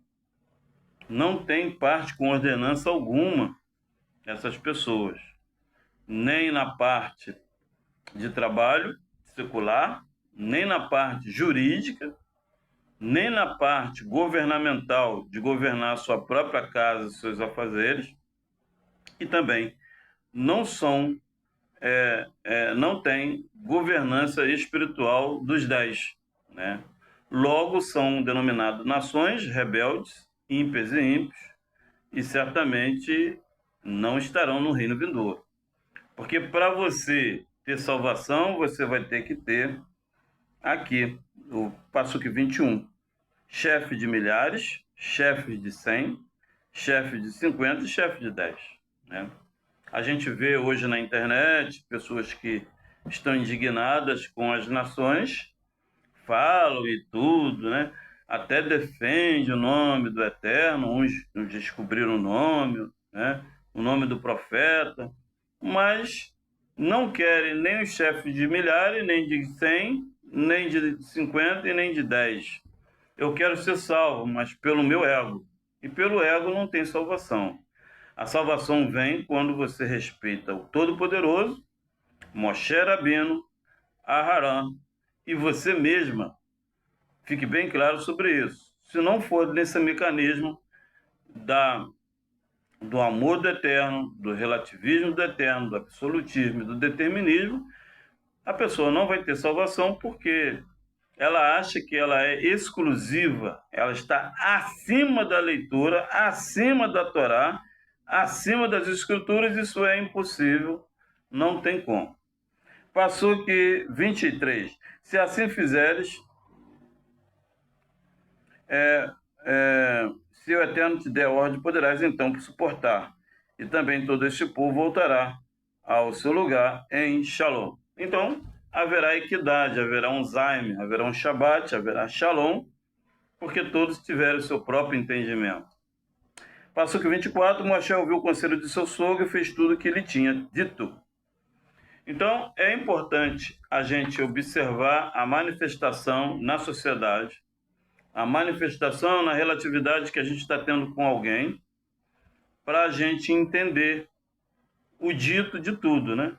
Não tem parte com ordenança alguma essas pessoas, nem na parte de trabalho secular, nem na parte jurídica, nem na parte governamental de governar a sua própria casa, seus afazeres, e também não são, não tem governança espiritual dos 10, né? Logo são denominados nações rebeldes, ímpias e ímpios, e certamente não estarão no reino vindouro. Porque para você ter salvação, você vai ter que ter aqui, o Passuque 21, chefe de milhares, chefes de 100, chefe de 50 e chefe de 10, né? A gente vê hoje na internet pessoas que estão indignadas com as nações, falam e tudo, né? Até defende o nome do Eterno, uns descobriram o nome, né? O nome do profeta, mas não querem nem os chefes de milhares, nem de 100, nem de 50 e nem de 10. Eu quero ser salvo, mas pelo meu ego. E pelo ego não tem salvação. A salvação vem quando você respeita o Todo-Poderoso, Moshe Rabbeinu, Aharon e você mesma, Fique bem claro sobre isso. Se não for nesse mecanismo do amor do eterno, do relativismo do eterno, do absolutismo e do determinismo, a pessoa não vai ter salvação porque ela acha que ela é exclusiva, ela está acima da leitura, acima da Torá, acima das escrituras. Isso é impossível, não tem como. Passou que 23. Se assim fizeres, se o Eterno te der ordem, poderás então suportar. E também todo este povo voltará ao seu lugar em Shalom. Então, haverá equidade, haverá um Zaim, haverá um Shabat, haverá Shalom, porque todos tiveram o seu próprio entendimento. Passou que 24, Moshe ouviu o conselho de seu sogro e fez tudo o que ele tinha dito. Então, é importante a gente observar a manifestação na sociedade, a manifestação na relatividade que a gente está tendo com alguém, para a gente entender o dito de tudo, né?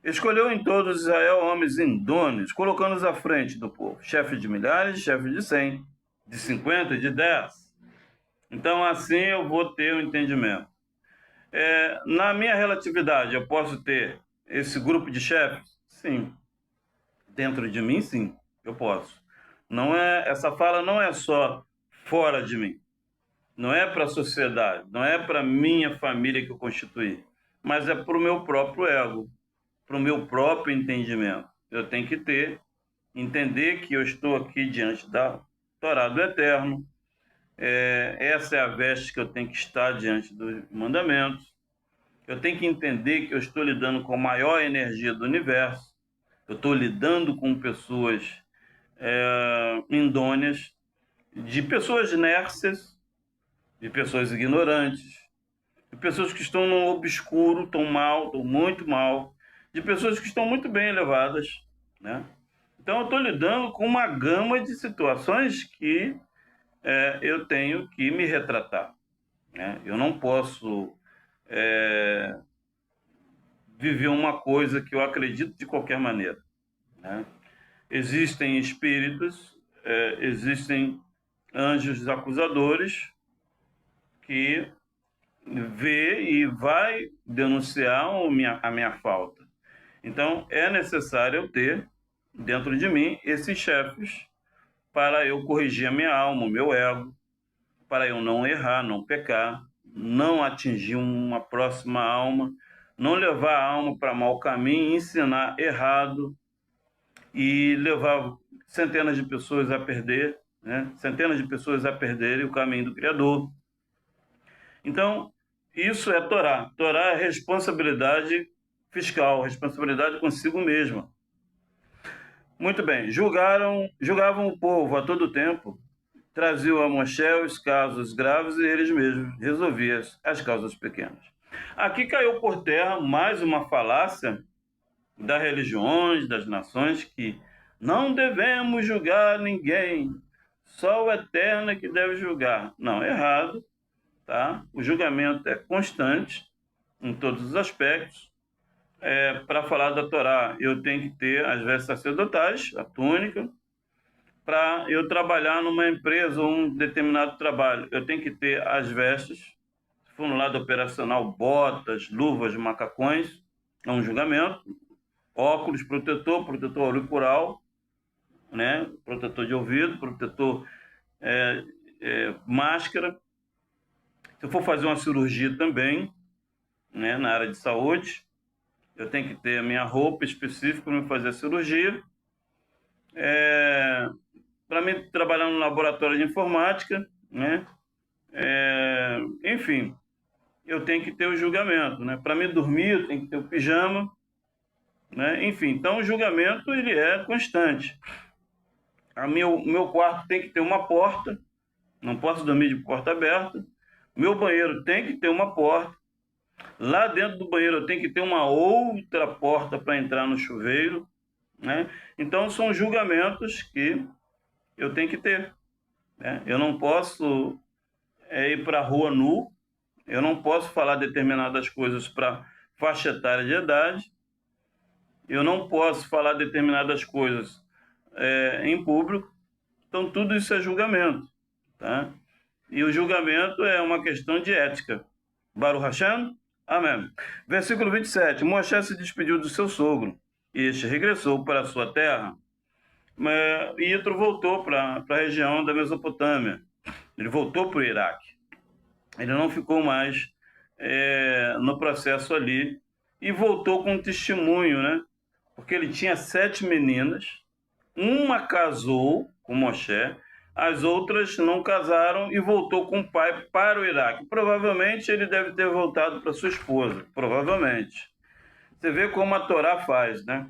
Escolheu em todos Israel homens idôneos, colocando-os à frente do povo, chefe de milhares, chefe de 100, de 50, de 10. Então, assim eu vou ter o entendimento. Na minha relatividade, eu posso ter esse grupo de chefes? Sim. Dentro de mim, sim, eu posso. Essa fala não é só fora de mim. Não é para a sociedade, não é para a minha família que eu constituí, mas é para o meu próprio ego, para o meu próprio entendimento. Eu tenho que entender que eu estou aqui diante da Torá do Eterno. Essa é a veste que eu tenho que estar diante dos mandamentos. Eu tenho que entender que eu estou lidando com a maior energia do universo. Eu estou lidando com pessoas indôneas, de pessoas nércias, de pessoas ignorantes, de pessoas que estão no obscuro, estão mal, estão muito mal, de pessoas que estão muito bem elevadas, né? Então, eu estou lidando com uma gama de situações que eu tenho que me retratar, né? Eu não posso viver uma coisa que eu acredito de qualquer maneira, né? Existem espíritos, existem anjos acusadores que vê e vai denunciar a minha falta. Então, é necessário eu ter dentro de mim esses chefes para eu corrigir a minha alma, o meu ego, para eu não errar, não pecar, não atingir uma próxima alma, não levar a alma para mau caminho, ensinar errado e levar centenas de pessoas a perder, né? Centenas de pessoas a perderem o caminho do Criador. Então, isso é Torá. Torá é responsabilidade fiscal, responsabilidade consigo mesma. Muito bem, julgavam o povo a todo tempo, traziam a Moshe os casos graves e eles mesmos resolviam as causas pequenas. Aqui caiu por terra mais uma falácia das religiões, das nações, que não devemos julgar ninguém, só o Eterno é que deve julgar. Não, errado, tá? O julgamento é constante em todos os aspectos. Para falar da Torá, eu tenho que ter as vestes sacerdotais, a túnica. Para eu trabalhar numa empresa ou um determinado trabalho, eu tenho que ter as vestes, se for no lado operacional, botas, luvas, macacões, é um julgamento, óculos, protetor auricular, né? Protetor de ouvido, protetor máscara. Se eu for fazer uma cirurgia também, né, na área de saúde, eu tenho que ter a minha roupa específica para fazer a cirurgia. Para mim, trabalhar no laboratório de informática, né? Enfim, eu tenho que ter o julgamento, né? Para mim dormir, eu tenho que ter o pijama, né? Enfim, então o julgamento ele é constante. Meu quarto tem que ter uma porta, não posso dormir de porta aberta. Meu banheiro tem que ter uma porta. Lá dentro do banheiro eu tenho que ter uma outra porta para entrar no chuveiro, né? Então são julgamentos que eu tenho que ter, né? Eu não posso ir para a rua nu, eu não posso falar determinadas coisas para faixa etária de idade, eu não posso falar determinadas coisas em público, Então, tudo isso é julgamento, tá? E o julgamento é uma questão de ética. Baruch Hashem, amém. Versículo 27. Moshe se despediu do seu sogro. Este regressou para a sua terra. E Yitro voltou para a região da Mesopotâmia. Ele voltou para o Iraque. Ele não ficou mais no processo ali. E voltou com um testemunho, né? Porque ele tinha 7 meninas. Uma casou com Moshe, as outras não casaram e voltou com o pai para o Iraque. Provavelmente ele deve ter voltado para sua esposa, provavelmente. Você vê como a Torá faz, né?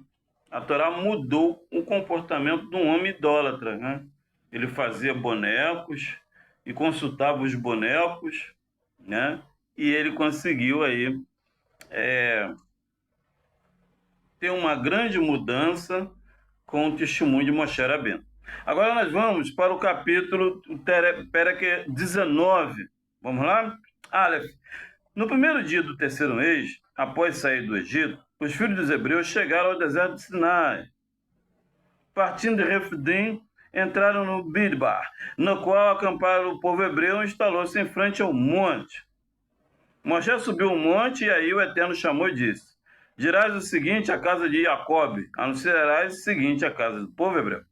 A Torá mudou o comportamento de um homem idólatra, né? Ele fazia bonecos e consultava os bonecos, né? E ele conseguiu aí ter uma grande mudança com o testemunho de Moshe Rabbeinu. Agora nós vamos para o capítulo Perek 19. Vamos lá? Aleph. No primeiro dia do terceiro mês, após sair do Egito, os filhos dos hebreus chegaram ao deserto de Sinai. Partindo de Refidim, entraram no Bidbar, no qual acamparam o povo hebreu e instalou-se em frente ao monte. Moshe subiu o monte e aí o Eterno chamou e disse: dirás o seguinte à casa de Jacob, anunciarás o seguinte à casa do povo hebreu.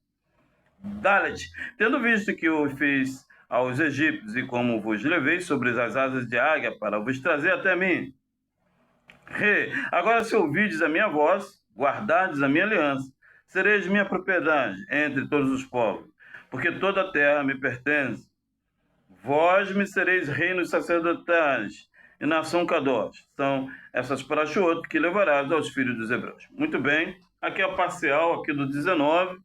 Dalet, tendo visto que eu fiz aos egípcios e como vos levei sobre as asas de águia para vos trazer até mim. Agora se ouvides a minha voz, guardardes a minha aliança, sereis minha propriedade entre todos os povos, porque toda a terra me pertence. Vós me sereis reinos sacerdotais e nação Kadosh. São essas parashot que levarás aos filhos dos hebreus. Muito bem, aqui é o parcial aqui do 19.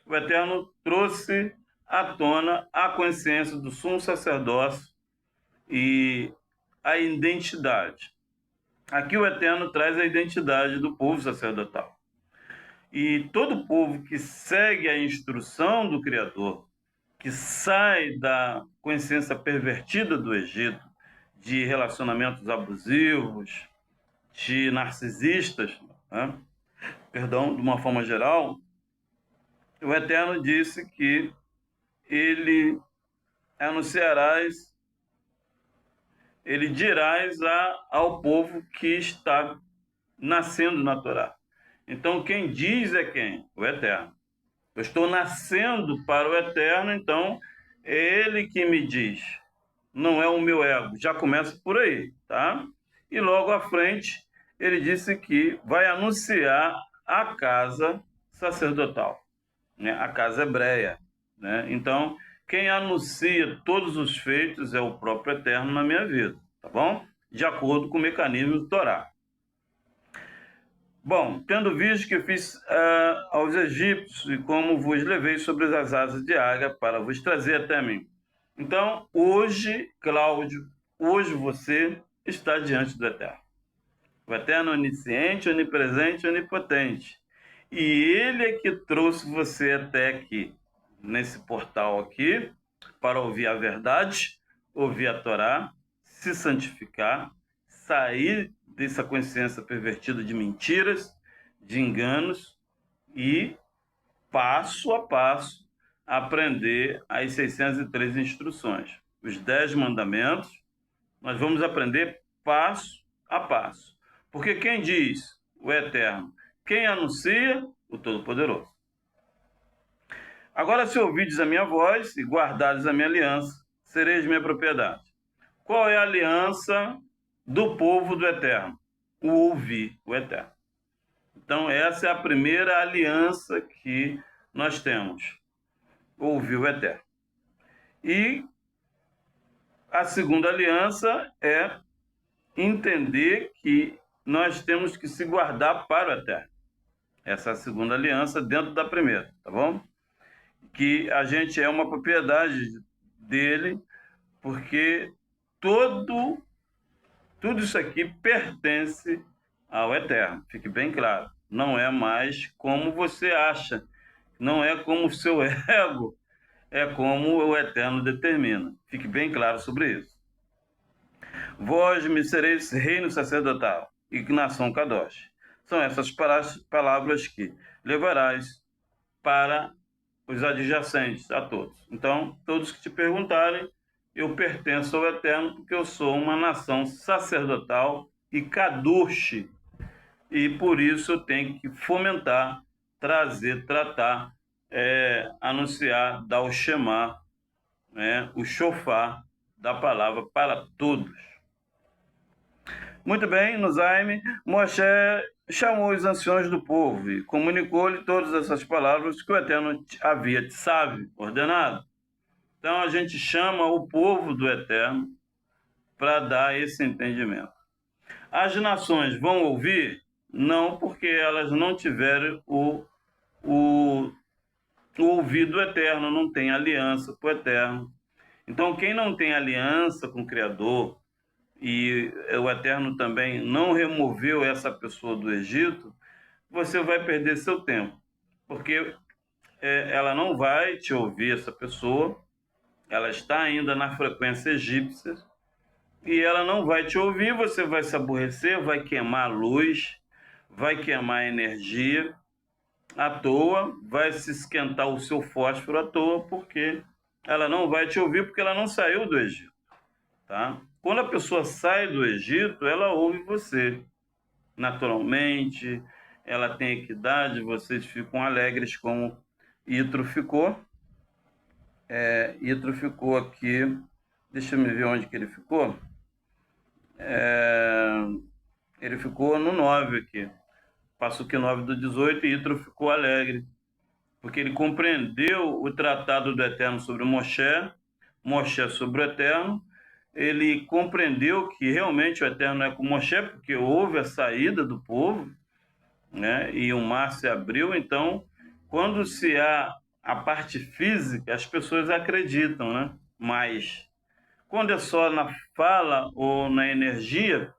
O Eterno trouxe à tona a consciência do sumo sacerdócio e a identidade. Aqui o Eterno traz a identidade do povo sacerdotal. E todo povo que segue a instrução do Criador, que sai da consciência pervertida do Egito, de relacionamentos abusivos, de narcisistas, né? Perdão, de uma forma geral, o Eterno disse que ele anunciarás, ele dirás ao povo que está nascendo na Torá. Então, quem diz é quem? O Eterno. Eu estou nascendo para o Eterno, então é Ele que me diz. Não é o meu ego. Já começa por aí, tá? E logo à frente, ele disse que vai anunciar a casa sacerdotal, né? A casa hebreia, né? Então, quem anuncia todos os feitos é o próprio Eterno na minha vida, tá bom? De acordo com o mecanismo do Torá. Bom, tendo visto que fiz aos egípcios e como vos levei sobre as asas de águia para vos trazer até mim. Então, hoje, Cláudio, hoje você está diante do Eterno. O Eterno onisciente, onipresente, onipotente. E Ele é que trouxe você até aqui, nesse portal aqui, para ouvir a verdade, ouvir a Torá, se santificar, sair dessa consciência pervertida de mentiras, de enganos e, passo a passo, aprender as 603 instruções. Os 10 mandamentos, nós vamos aprender passo a passo. Porque quem diz? O Eterno. Quem anuncia? O Todo-Poderoso. Agora, se ouvides a minha voz e guardares a minha aliança, sereis minha propriedade. Qual é a aliança do povo do Eterno? O ouvir o Eterno. Então, essa é a primeira aliança que nós temos. Ouvir o Eterno. E a segunda aliança é entender que nós temos que se guardar para o Eterno. Essa é a segunda aliança dentro da primeira, tá bom? Que a gente é uma propriedade dele, porque tudo isso aqui pertence ao Eterno. Fique bem claro. Não é mais como você acha. Não é como o seu ego. É como o Eterno determina. Fique bem claro sobre isso. Vós me sereis reino sacerdotal e nação Kadosh. São essas palavras que levarás para os adjacentes a todos. Então, todos que te perguntarem, eu pertenço ao Eterno, porque eu sou uma nação sacerdotal e kadosh, e por isso eu tenho que fomentar, trazer, tratar, anunciar, dar o shema, né, o shofar da palavra para todos. Muito bem, no Zaime, Moshe chamou os anciões do povo e comunicou-lhe todas essas palavras que o Eterno havia, sabe, ordenado. Então a gente chama o povo do Eterno para dar esse entendimento. As nações vão ouvir? Não, porque elas não tiveram o ouvido eterno, não tem aliança com o Eterno. Então quem não tem aliança com o Criador, e o Eterno também não removeu essa pessoa do Egito, você vai perder seu tempo, porque ela não vai te ouvir, essa pessoa, ela está ainda na frequência egípcia, e ela não vai te ouvir, você vai se aborrecer, vai queimar luz, vai queimar energia à toa, vai se esquentar o seu fósforo à toa, porque ela não vai te ouvir, porque ela não saiu do Egito, tá? Quando a pessoa sai do Egito, ela ouve você, naturalmente, ela tem equidade, vocês ficam alegres como Itro ficou. Itro ficou aqui, deixa eu me ver onde que ele ficou. Ele ficou no 9 aqui, Passuque 9 do 18, e Itro ficou alegre, porque ele compreendeu o tratado do Eterno sobre Moshe, Moshe sobre o Eterno. Ele compreendeu que realmente o Eterno é com Moshe, porque houve a saída do povo, né? E o mar se abriu. Então, quando se há a parte física, as pessoas acreditam, né? Mas quando é só na fala ou na energia,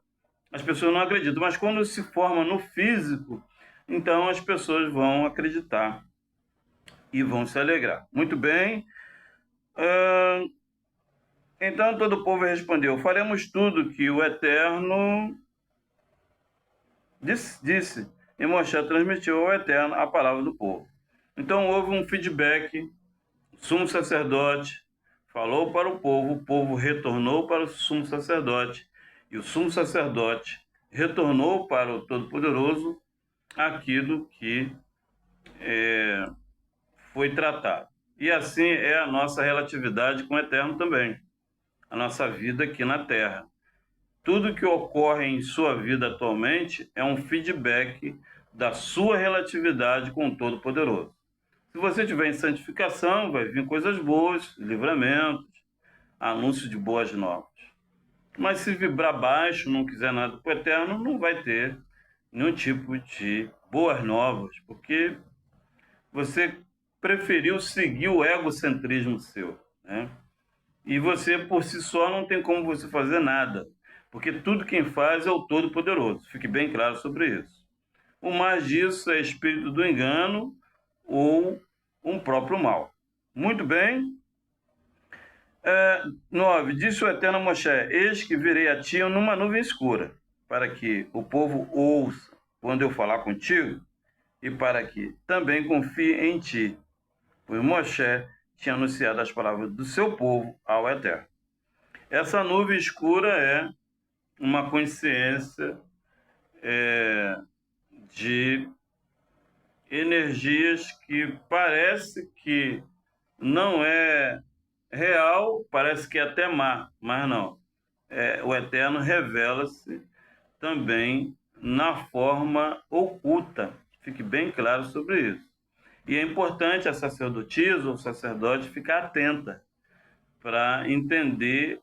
as pessoas não acreditam. Mas quando se forma no físico, então as pessoas vão acreditar e vão se alegrar. Muito bem. Então todo o povo respondeu: faremos tudo que o Eterno disse. E Moshe transmitiu ao Eterno a palavra do povo. Então houve um feedback. O sumo sacerdote falou para o povo retornou para o sumo sacerdote, e o sumo sacerdote retornou para o Todo-Poderoso aquilo que foi tratado. E assim é a nossa relatividade com o Eterno também, a nossa vida aqui na Terra. Tudo que ocorre em sua vida atualmente é um feedback da sua relatividade com o Todo-Poderoso. Se você estiver em santificação, vai vir coisas boas, livramentos, anúncio de boas novas. Mas se vibrar baixo, não quiser nada com o Eterno, não vai ter nenhum tipo de boas novas, porque você preferiu seguir o egocentrismo seu, né? E você, por si só, não tem como você fazer nada, porque tudo quem faz é o Todo-Poderoso. Fique bem claro sobre isso. O mais disso é espírito do engano ou um próprio mal. Muito bem. 9. Disse o Eterno a Moshe: eis que virei a ti numa nuvem escura, para que o povo ouça quando eu falar contigo, e para que também confie em ti. Pois Moshe tinha anunciado as palavras do seu povo ao Eterno. Essa nuvem escura é uma consciência de energias que parece que não é real, parece que é até má, mas não. O Eterno revela-se também na forma oculta. Fique bem claro sobre isso. E é importante a sacerdotisa ou o sacerdote ficar atenta para entender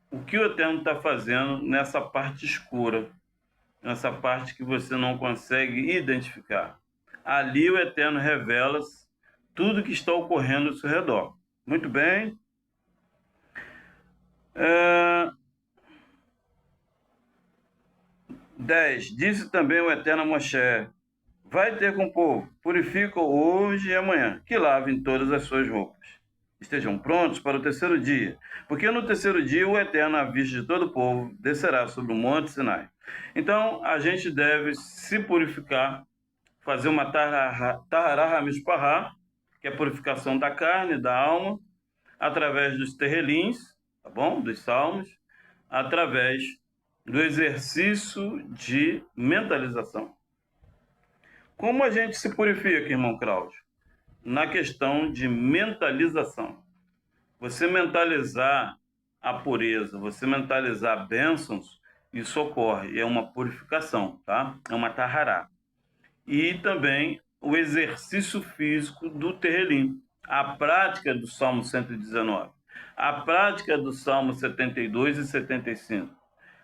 o que o Eterno está fazendo nessa parte escura, nessa parte que você não consegue identificar. Ali o Eterno revela-se tudo que está ocorrendo ao seu redor. Muito bem. 10. Disse também o Eterno a Moshe: vai ter com o povo, purifica-o hoje e amanhã, que lavem todas as suas roupas. Estejam prontos para o terceiro dia, porque no terceiro dia o Eterno, à vista de todo o povo, descerá sobre o monte Sinai. Então, a gente deve se purificar, fazer uma Tahará Hamishpahá, que é a purificação da carne, da alma, através dos terrelins, tá bom? Dos salmos, através do exercício de mentalização. Como a gente se purifica, irmão Cláudio? Na questão de mentalização. Você mentalizar a pureza, você mentalizar bênçãos, isso ocorre, é uma purificação, tá? É uma tahará. E também o exercício físico do terrelim, a prática do Salmo 119, a prática do Salmo 72 e 75,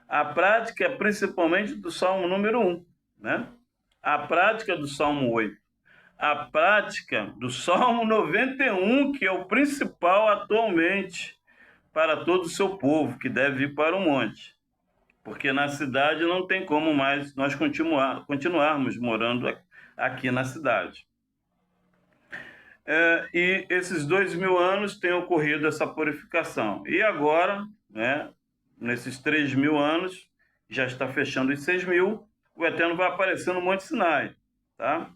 a prática principalmente do Salmo número 1, né? A prática do Salmo 8, a prática do Salmo 91, que é o principal atualmente para todo o seu povo, que deve ir para o monte. Porque na cidade não tem como mais nós continuarmos morando aqui na cidade. E esses 2000 anos tem ocorrido essa purificação. E agora, né, nesses 3000 anos, já está fechando os 6000, o Eterno vai aparecer no Monte Sinai, tá?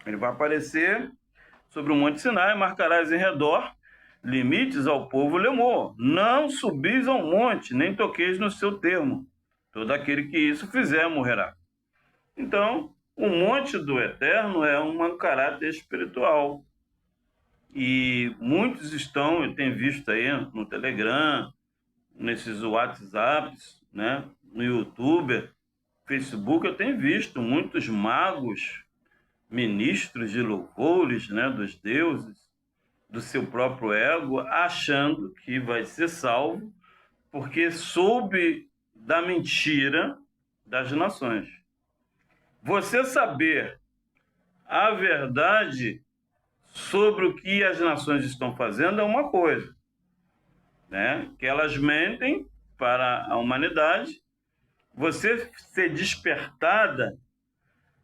Ele vai aparecer sobre o Monte Sinai, marcarás em redor limites ao povo lemor. Não subis ao monte, nem toqueis no seu termo. Todo aquele que isso fizer morrerá. Então, o monte do Eterno é um caráter espiritual. E muitos estão, eu tenho visto aí no Telegram, nesses WhatsApps, né, no YouTube, Facebook, eu tenho visto muitos magos, ministros de louvores, né, dos deuses, do seu próprio ego, achando que vai ser salvo, porque soube da mentira das nações. Você saber a verdade sobre o que as nações estão fazendo é uma coisa, né? Que elas mentem para a humanidade. Você ser despertada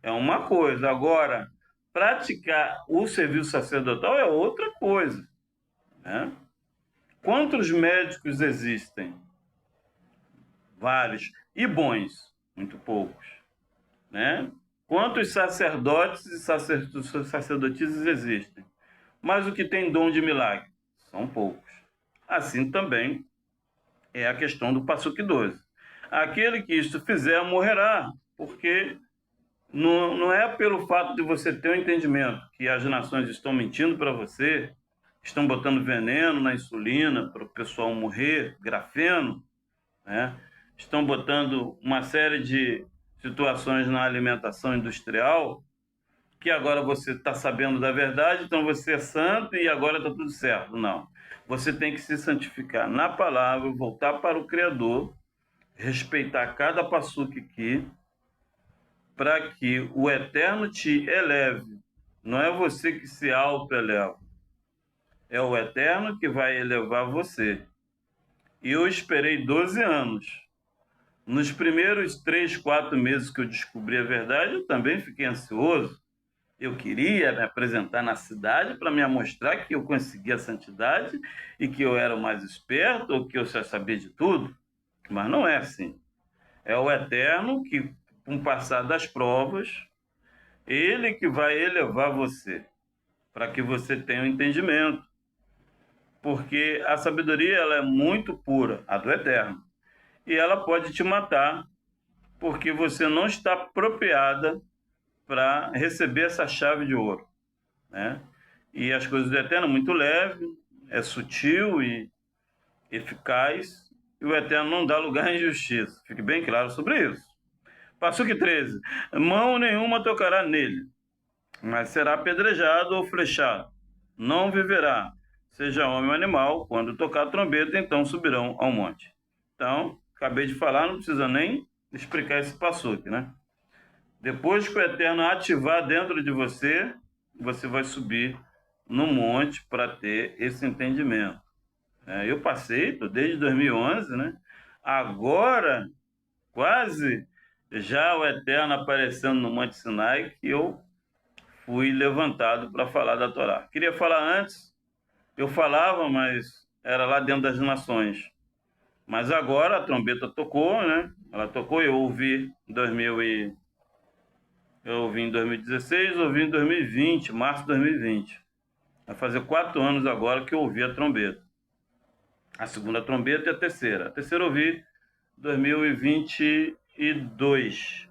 é uma coisa. Agora, praticar o serviço sacerdotal é outra coisa, né? Quantos médicos existem? Vários. E bons? Muito poucos, né? Quantos sacerdotes e sacerdotisas existem? Mas o que tem dom de milagre? São poucos. Assim também é a questão do Passuque 12. Aquele que isto fizer morrerá, porque não é pelo fato de você ter um entendimento que as nações estão mentindo para você, estão botando veneno na insulina para o pessoal morrer, grafeno, né? Estão botando uma série de situações na alimentação industrial, que agora você está sabendo da verdade, então você é santo e agora está tudo certo. Não. Você tem que se santificar na palavra, voltar para o Criador, respeitar cada passuque aqui, para que o Eterno te eleve. Não é você que se auto-eleva. É o Eterno que vai elevar você. E eu esperei 12 anos. Nos primeiros 3, 4 meses que eu descobri a verdade, eu também fiquei ansioso. Eu queria me apresentar na cidade para me mostrar que eu conseguia a santidade e que eu era o mais esperto ou que eu já sabia de tudo. Mas não é assim. É o Eterno que, com o passar das provas, ele que vai elevar você, para que você tenha um entendimento. Porque a sabedoria ela é muito pura, a do Eterno. E ela pode te matar, porque você não está apropriada para receber essa chave de ouro, né? E as coisas do Eterno muito leve, é sutil e eficaz, e o Eterno não dá lugar à injustiça. Fique bem claro sobre isso. Passuque 13. Mão nenhuma tocará nele, mas será apedrejado ou flechado. Não viverá, seja homem ou animal. Quando tocar a trombeta, então subirão ao monte. Então, acabei de falar, não precisa nem explicar esse passuque, né? Depois que o Eterno ativar dentro de você, você vai subir no monte para ter esse entendimento. Eu passei desde 2011, né? Agora, quase já o Eterno aparecendo no Monte Sinai, que eu fui levantado para falar da Torá. Queria falar antes, eu falava, mas era lá dentro das nações. Mas agora a trombeta tocou, né? Ela tocou, eu ouvi em 2016, ouvi em 2020, março de 2020. Vai fazer 4 anos agora que eu ouvi a trombeta. A segunda trombeta e a terceira. A terceira eu ouvi em 2022.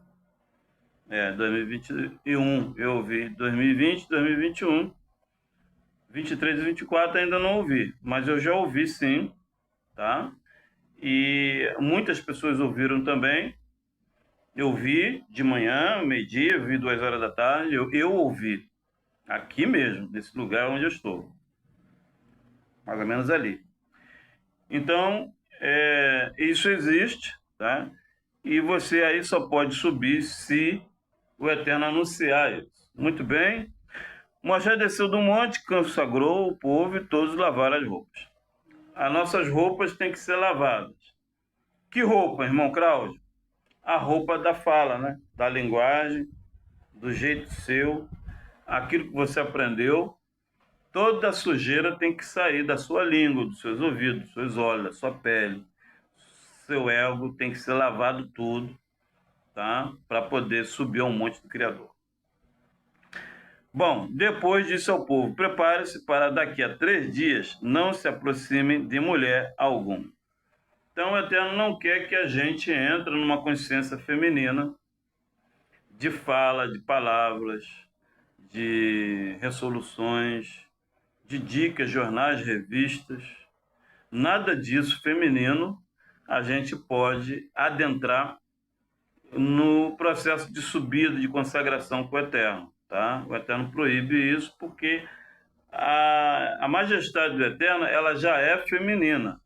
2021 eu ouvi 2020, 2021. 23 e 24 ainda não ouvi, mas eu já ouvi sim, tá? E muitas pessoas ouviram também. Eu vi de manhã, meio-dia, eu vi 2 horas da tarde, eu ouvi aqui mesmo, nesse lugar onde eu estou, mais ou menos ali. Então, isso existe, tá? E você aí só pode subir se o Eterno anunciar isso. Muito bem. Moisés desceu do monte, consagrou o povo e todos lavaram as roupas. As nossas roupas têm que ser lavadas. Que roupa, irmão Cláudio? A roupa da fala, né? Da linguagem, do jeito seu, aquilo que você aprendeu. Toda a sujeira tem que sair da sua língua, dos seus ouvidos, dos seus olhos, da sua pele. Seu ego tem que ser lavado tudo, tá? Para poder subir ao monte do Criador. Bom, depois disse ao povo: prepare-se para daqui a 3 dias não se aproximem de mulher alguma. Então o Eterno não quer que a gente entre numa consciência feminina de fala, de palavras, de resoluções, de dicas, jornais, revistas. Nada disso feminino a gente pode adentrar no processo de subida, de consagração com o Eterno. Tá? O Eterno proíbe isso porque a majestade do Eterno ela já é feminina.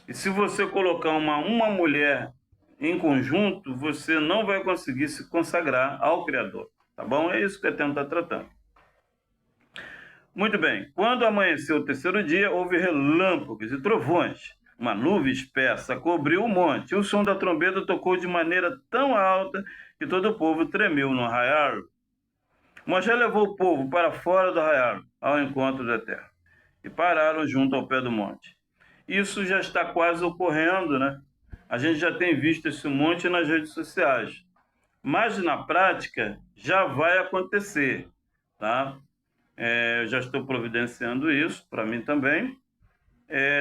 E se você colocar uma mulher em conjunto, você não vai conseguir se consagrar ao Criador. Tá bom? É isso que o Eterno está tratando. Muito bem. Quando amanheceu o terceiro dia, houve relâmpagos e trovões. Uma nuvem espessa cobriu o monte. O som da trombeta tocou de maneira tão alta que todo o povo tremeu no arraial. Moisés levou o povo para fora do arraial, ao encontro do Eterno, e pararam junto ao pé do monte. Isso já está quase ocorrendo, né? A gente já tem visto esse monte nas redes sociais. Mas na prática já vai acontecer, tá? Eu já estou providenciando isso para mim também.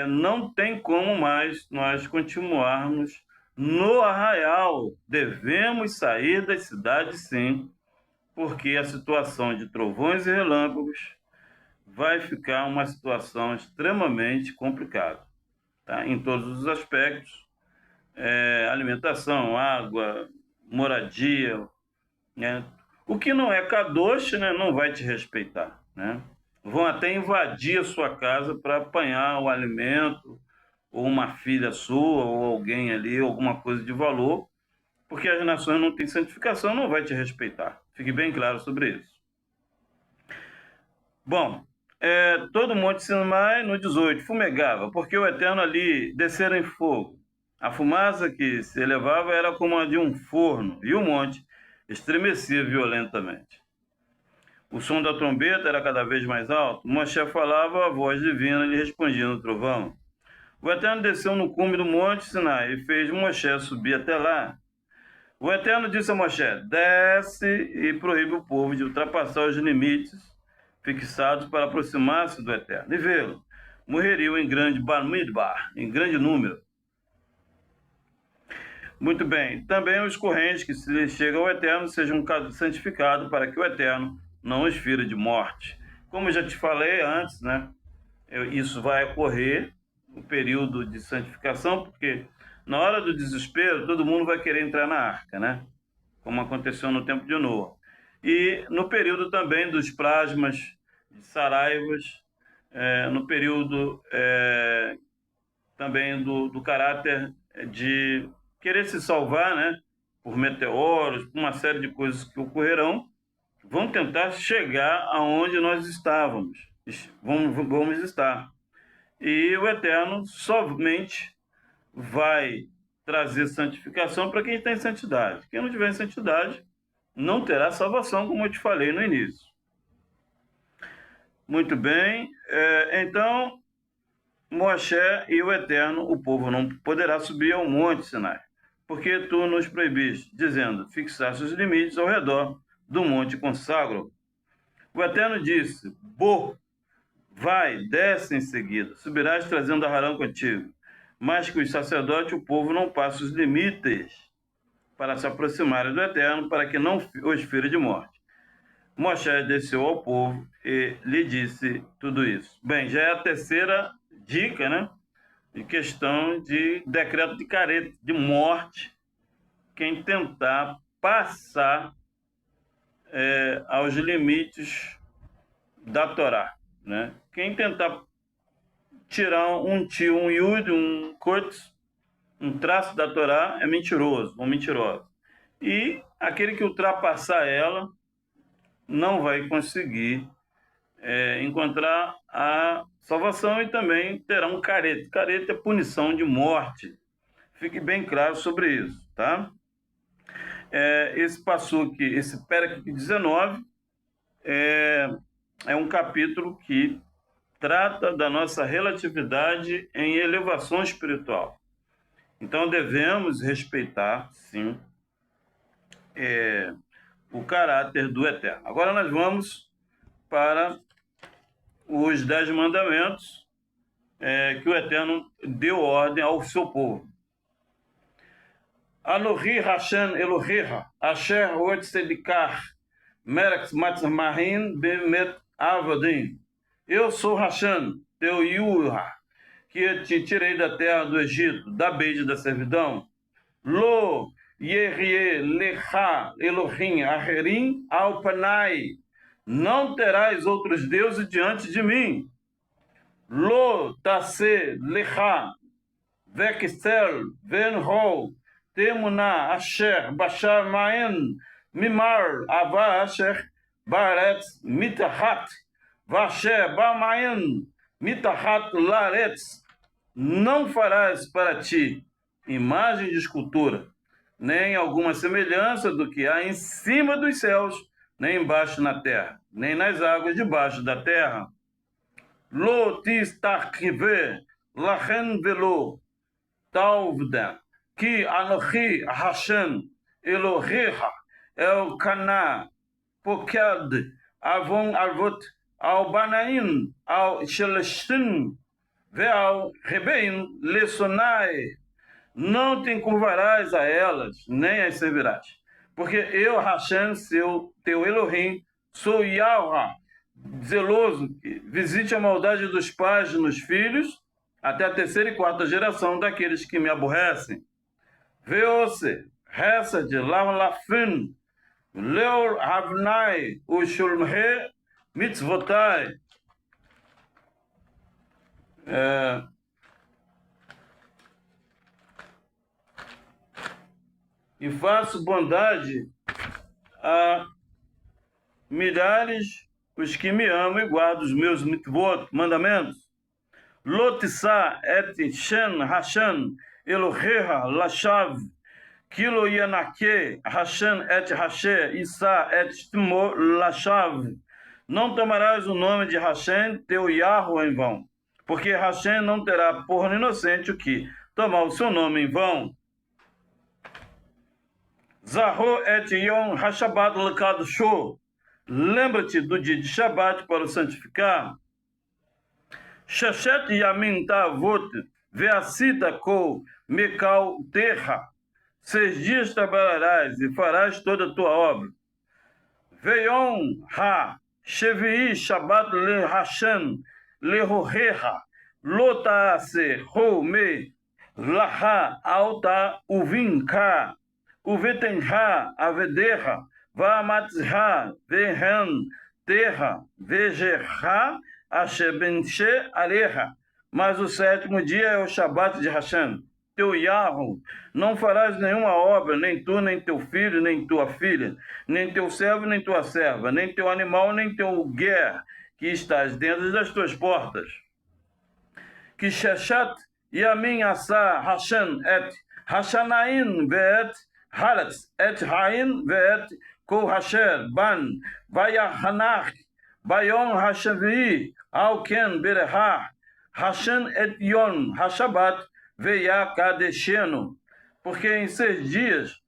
Não tem como mais nós continuarmos no arraial. Devemos sair das cidades, sim, porque a situação de trovões e relâmpagos vai ficar uma situação extremamente complicada, tá? Em todos os aspectos, alimentação, água, moradia, né? O que não é kadosh, né, não vai te respeitar, né? Vão até invadir a sua casa para apanhar o alimento, ou uma filha sua, ou alguém ali, alguma coisa de valor, porque as nações não têm santificação, não vai te respeitar. Fique bem claro sobre isso. Bom, todo o Monte Sinai, no 18, fumegava, porque o Eterno ali descera em fogo. A fumaça que se elevava era como a de um forno, e o monte estremecia violentamente. O som da trombeta era cada vez mais alto. Moisés falava, a voz divina lhe respondia no trovão. O Eterno desceu no cume do Monte Sinai e fez Moisés subir até lá. O Eterno disse a Moisés: desce e proíbe o povo de ultrapassar os limites fixados para aproximar-se do Eterno e vê-lo. Morreriam em grande Bamidbar, em grande número. Muito bem. Também os correntes que se lhes chegam ao Eterno sejam santificados para que o Eterno não os fira de morte. Como eu já te falei antes, né? Isso vai ocorrer no período de santificação, porque na hora do desespero, todo mundo vai querer entrar na arca, né? Como aconteceu no tempo de Noé. E no período também dos plasmas, de saraivas, no período também do caráter de querer se salvar, né? Por meteoros, por uma série de coisas que ocorrerão, vão tentar chegar aonde nós estávamos, vamos estar. E o Eterno somente vai trazer santificação para quem tem santidade. Quem não tiver santidade não terá salvação, como eu te falei no início. Muito bem, então Moisés e o Eterno, o povo não poderá subir ao monte Sinai, porque tu nos proibiste, dizendo, fixaste os limites ao redor do monte consagro. O Eterno disse, Vai, desce em seguida, subirás trazendo Arão contigo. Mas que os sacerdotes e o povo não passem os limites para se aproximarem do Eterno, para que não os fira de morte. Moisés desceu ao povo e lhe disse tudo isso. Bem, já é a terceira dica, né? De questão de decreto de careta, de morte, quem tentar passar aos limites da Torá, né? Quem tentar tirar um tio, um yud, um kutz, um traço da Torá é mentiroso ou mentirosa. E aquele que ultrapassar ela não vai conseguir encontrar a salvação e também terá um careta. Careta é punição de morte. Fique bem claro sobre isso, tá? Esse Passuque, esse Perek 19, é um capítulo que trata da nossa relatividade em elevação espiritual. Então devemos respeitar, sim, o caráter do Eterno. Agora nós vamos para os 10 mandamentos que o Eterno deu ordem ao seu povo. Anohi Hashem Elohecha, Asher Hoet Sedikar, Merex Matzmahin Bemet Avadim. Eu sou Hashem, teu Yurha, que te tirei da terra do Egito, da beide da servidão. Lo Yerie Lecha Elohim Aherim Alpanai. Não terás outros deuses diante de mim. Lo Tase Lecha Vekisel Venhol Temuna Asher Bashar Maen Mimar Ava Asher Baretz Mitahat Vasher Bamaen Mitahat Laretz. Não farás para ti imagem de escultura, nem alguma semelhança do que há em cima dos céus, nem embaixo na terra, nem nas águas debaixo da terra. Lo tistarkive lachen velo talvda ki anochi Hashem Elohecha el kana pokad avon alvot ao banaim ao shelestin veal rebein lesonai. Não te encurvarás a elas, nem as servirás. Porque eu, Hashem, teu Elohim, sou Yahweh, zeloso, que visite a maldade dos pais nos filhos, até a terceira e quarta geração daqueles que me aborrecem. Veose, Hesed, Lafin, Leur Havnai, Ushulmhe, Mitzvotai. E faço bondade a milhares os que me amam e guardam os meus mitvot, mandamentos. Lotissa et shen Hashem Elohecha lashav kilo yanake Hashem et Hashem Isa et timo lashav. Não tomarás o nome de Hashem, teu Yahweh, em vão, porque Hashem não terá por inocente o que tomar o seu nome em vão. Zahor et Yom Hashabat Lekadusho. Lembra-te do dia de Shabat para o santificar. Sheshet Yamin Tavot Veasita Ko Mekal Terra. 6 dias trabalharás e farás toda a tua obra. Veion Ha Shevii Shabat Le Hashem Lehohecha Lotase Ho Me Laha Alta Uvinka. Uvetenha avederra, vamatzha, vehen, terra, vejerra, ashebenche, aleha. Mas o 7º dia é o Shabat de Hashem, teu Yahweh. Não farás nenhuma obra, nem tu, nem teu filho, nem tua filha, nem teu servo, nem tua serva, nem teu animal, nem teu guer, que estás dentro das tuas portas. Que Sheshat Yamin Asa Hashem et Hashanaim ve'et Haretz et Hain ve'et Ko Hasher ban Vayahanach Bayon Hashavi Alken Berehah Hashem et Yon Hashabat Veyakadesheno. Porque em 6 dias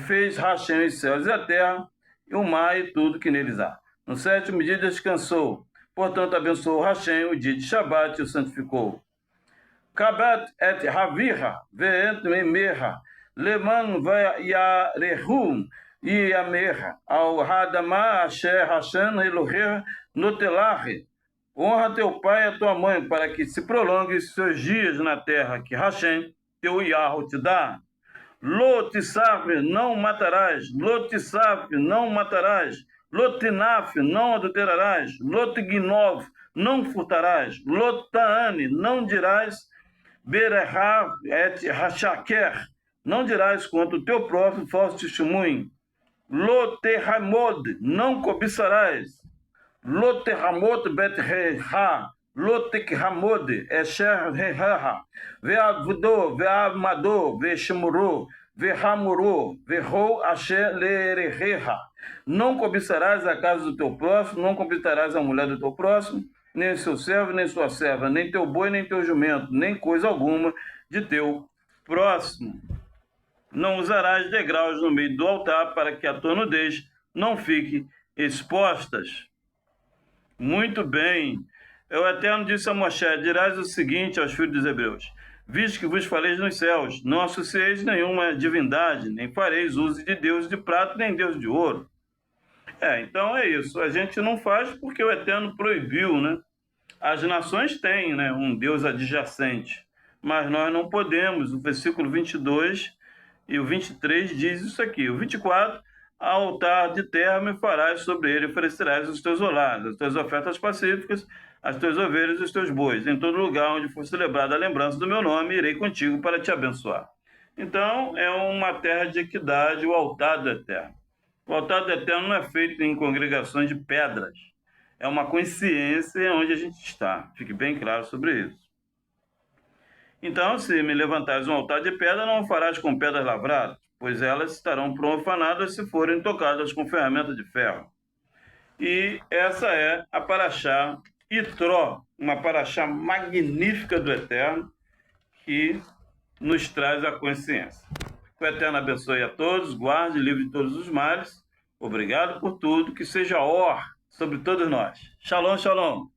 fez Hashem os céus e a terra, e o mar e tudo que neles há. No 7º dia descansou. Portanto, abençoou Hashem o dia de Shabat e o santificou. Kabat et Haviha, ve'et memerha, leman va'yarehum, yamerha, ao Hadama asher Hashem Eloher notelahe. Honra teu pai e a tua mãe, para que se prolongue seus dias na terra que Hashem, teu Yahweh, te dá. Lotisaf, não matarás. Lotisaf, não matarás. Lotinaf, não adulterarás. Lotgnov, não furtarás. Lotane, não dirás. Berehav et Hashaker, não dirás contra o teu próprio falso testemunho. Loterhamod, não cobiçarás. Loterhamot bet-reha, Lotekhamod, Esher reha, Veavdo, Veavmado, Veshemuro, Vehamuro, Verrou Asher lereha. Não cobiçarás a casa do teu próximo, não cobiçarás a mulher do teu próximo, nem seu servo, nem sua serva, nem teu boi, nem teu jumento, nem coisa alguma de teu próximo. Não usarás degraus no meio do altar, para que a tua nudez não fique expostas. Muito bem. O Eterno disse a Moshe: dirás o seguinte aos filhos dos hebreus: visto que vos faleis nos céus, não associeis nenhuma divindade, nem fareis uso de Deus de prata, nem Deus de ouro. Então é isso. A gente não faz porque o Eterno proibiu, né? As nações têm, né, um Deus adjacente, mas nós não podemos. O versículo 22 e o 23 diz isso aqui. O 24, ao altar de terra me farás, sobre ele oferecerás os teus olares, as tuas ofertas pacíficas, as tuas ovelhas e os teus bois. Em todo lugar onde for celebrada a lembrança do meu nome, irei contigo para te abençoar. Então, é uma terra de equidade, o altar do Eterno. O altar do Eterno não é feito em congregações de pedras. É uma consciência onde a gente está. Fique bem claro sobre isso. Então, se me levantares um altar de pedra, não o farás com pedras lavradas, pois elas estarão profanadas se forem tocadas com ferramenta de ferro. E essa é a paraxá Itró, uma paraxá magnífica do Eterno, que nos traz a consciência. Que o Eterno abençoe a todos, guarde e livre de todos os males. Obrigado por tudo, que seja Or sobre todos nós. Shalom, shalom.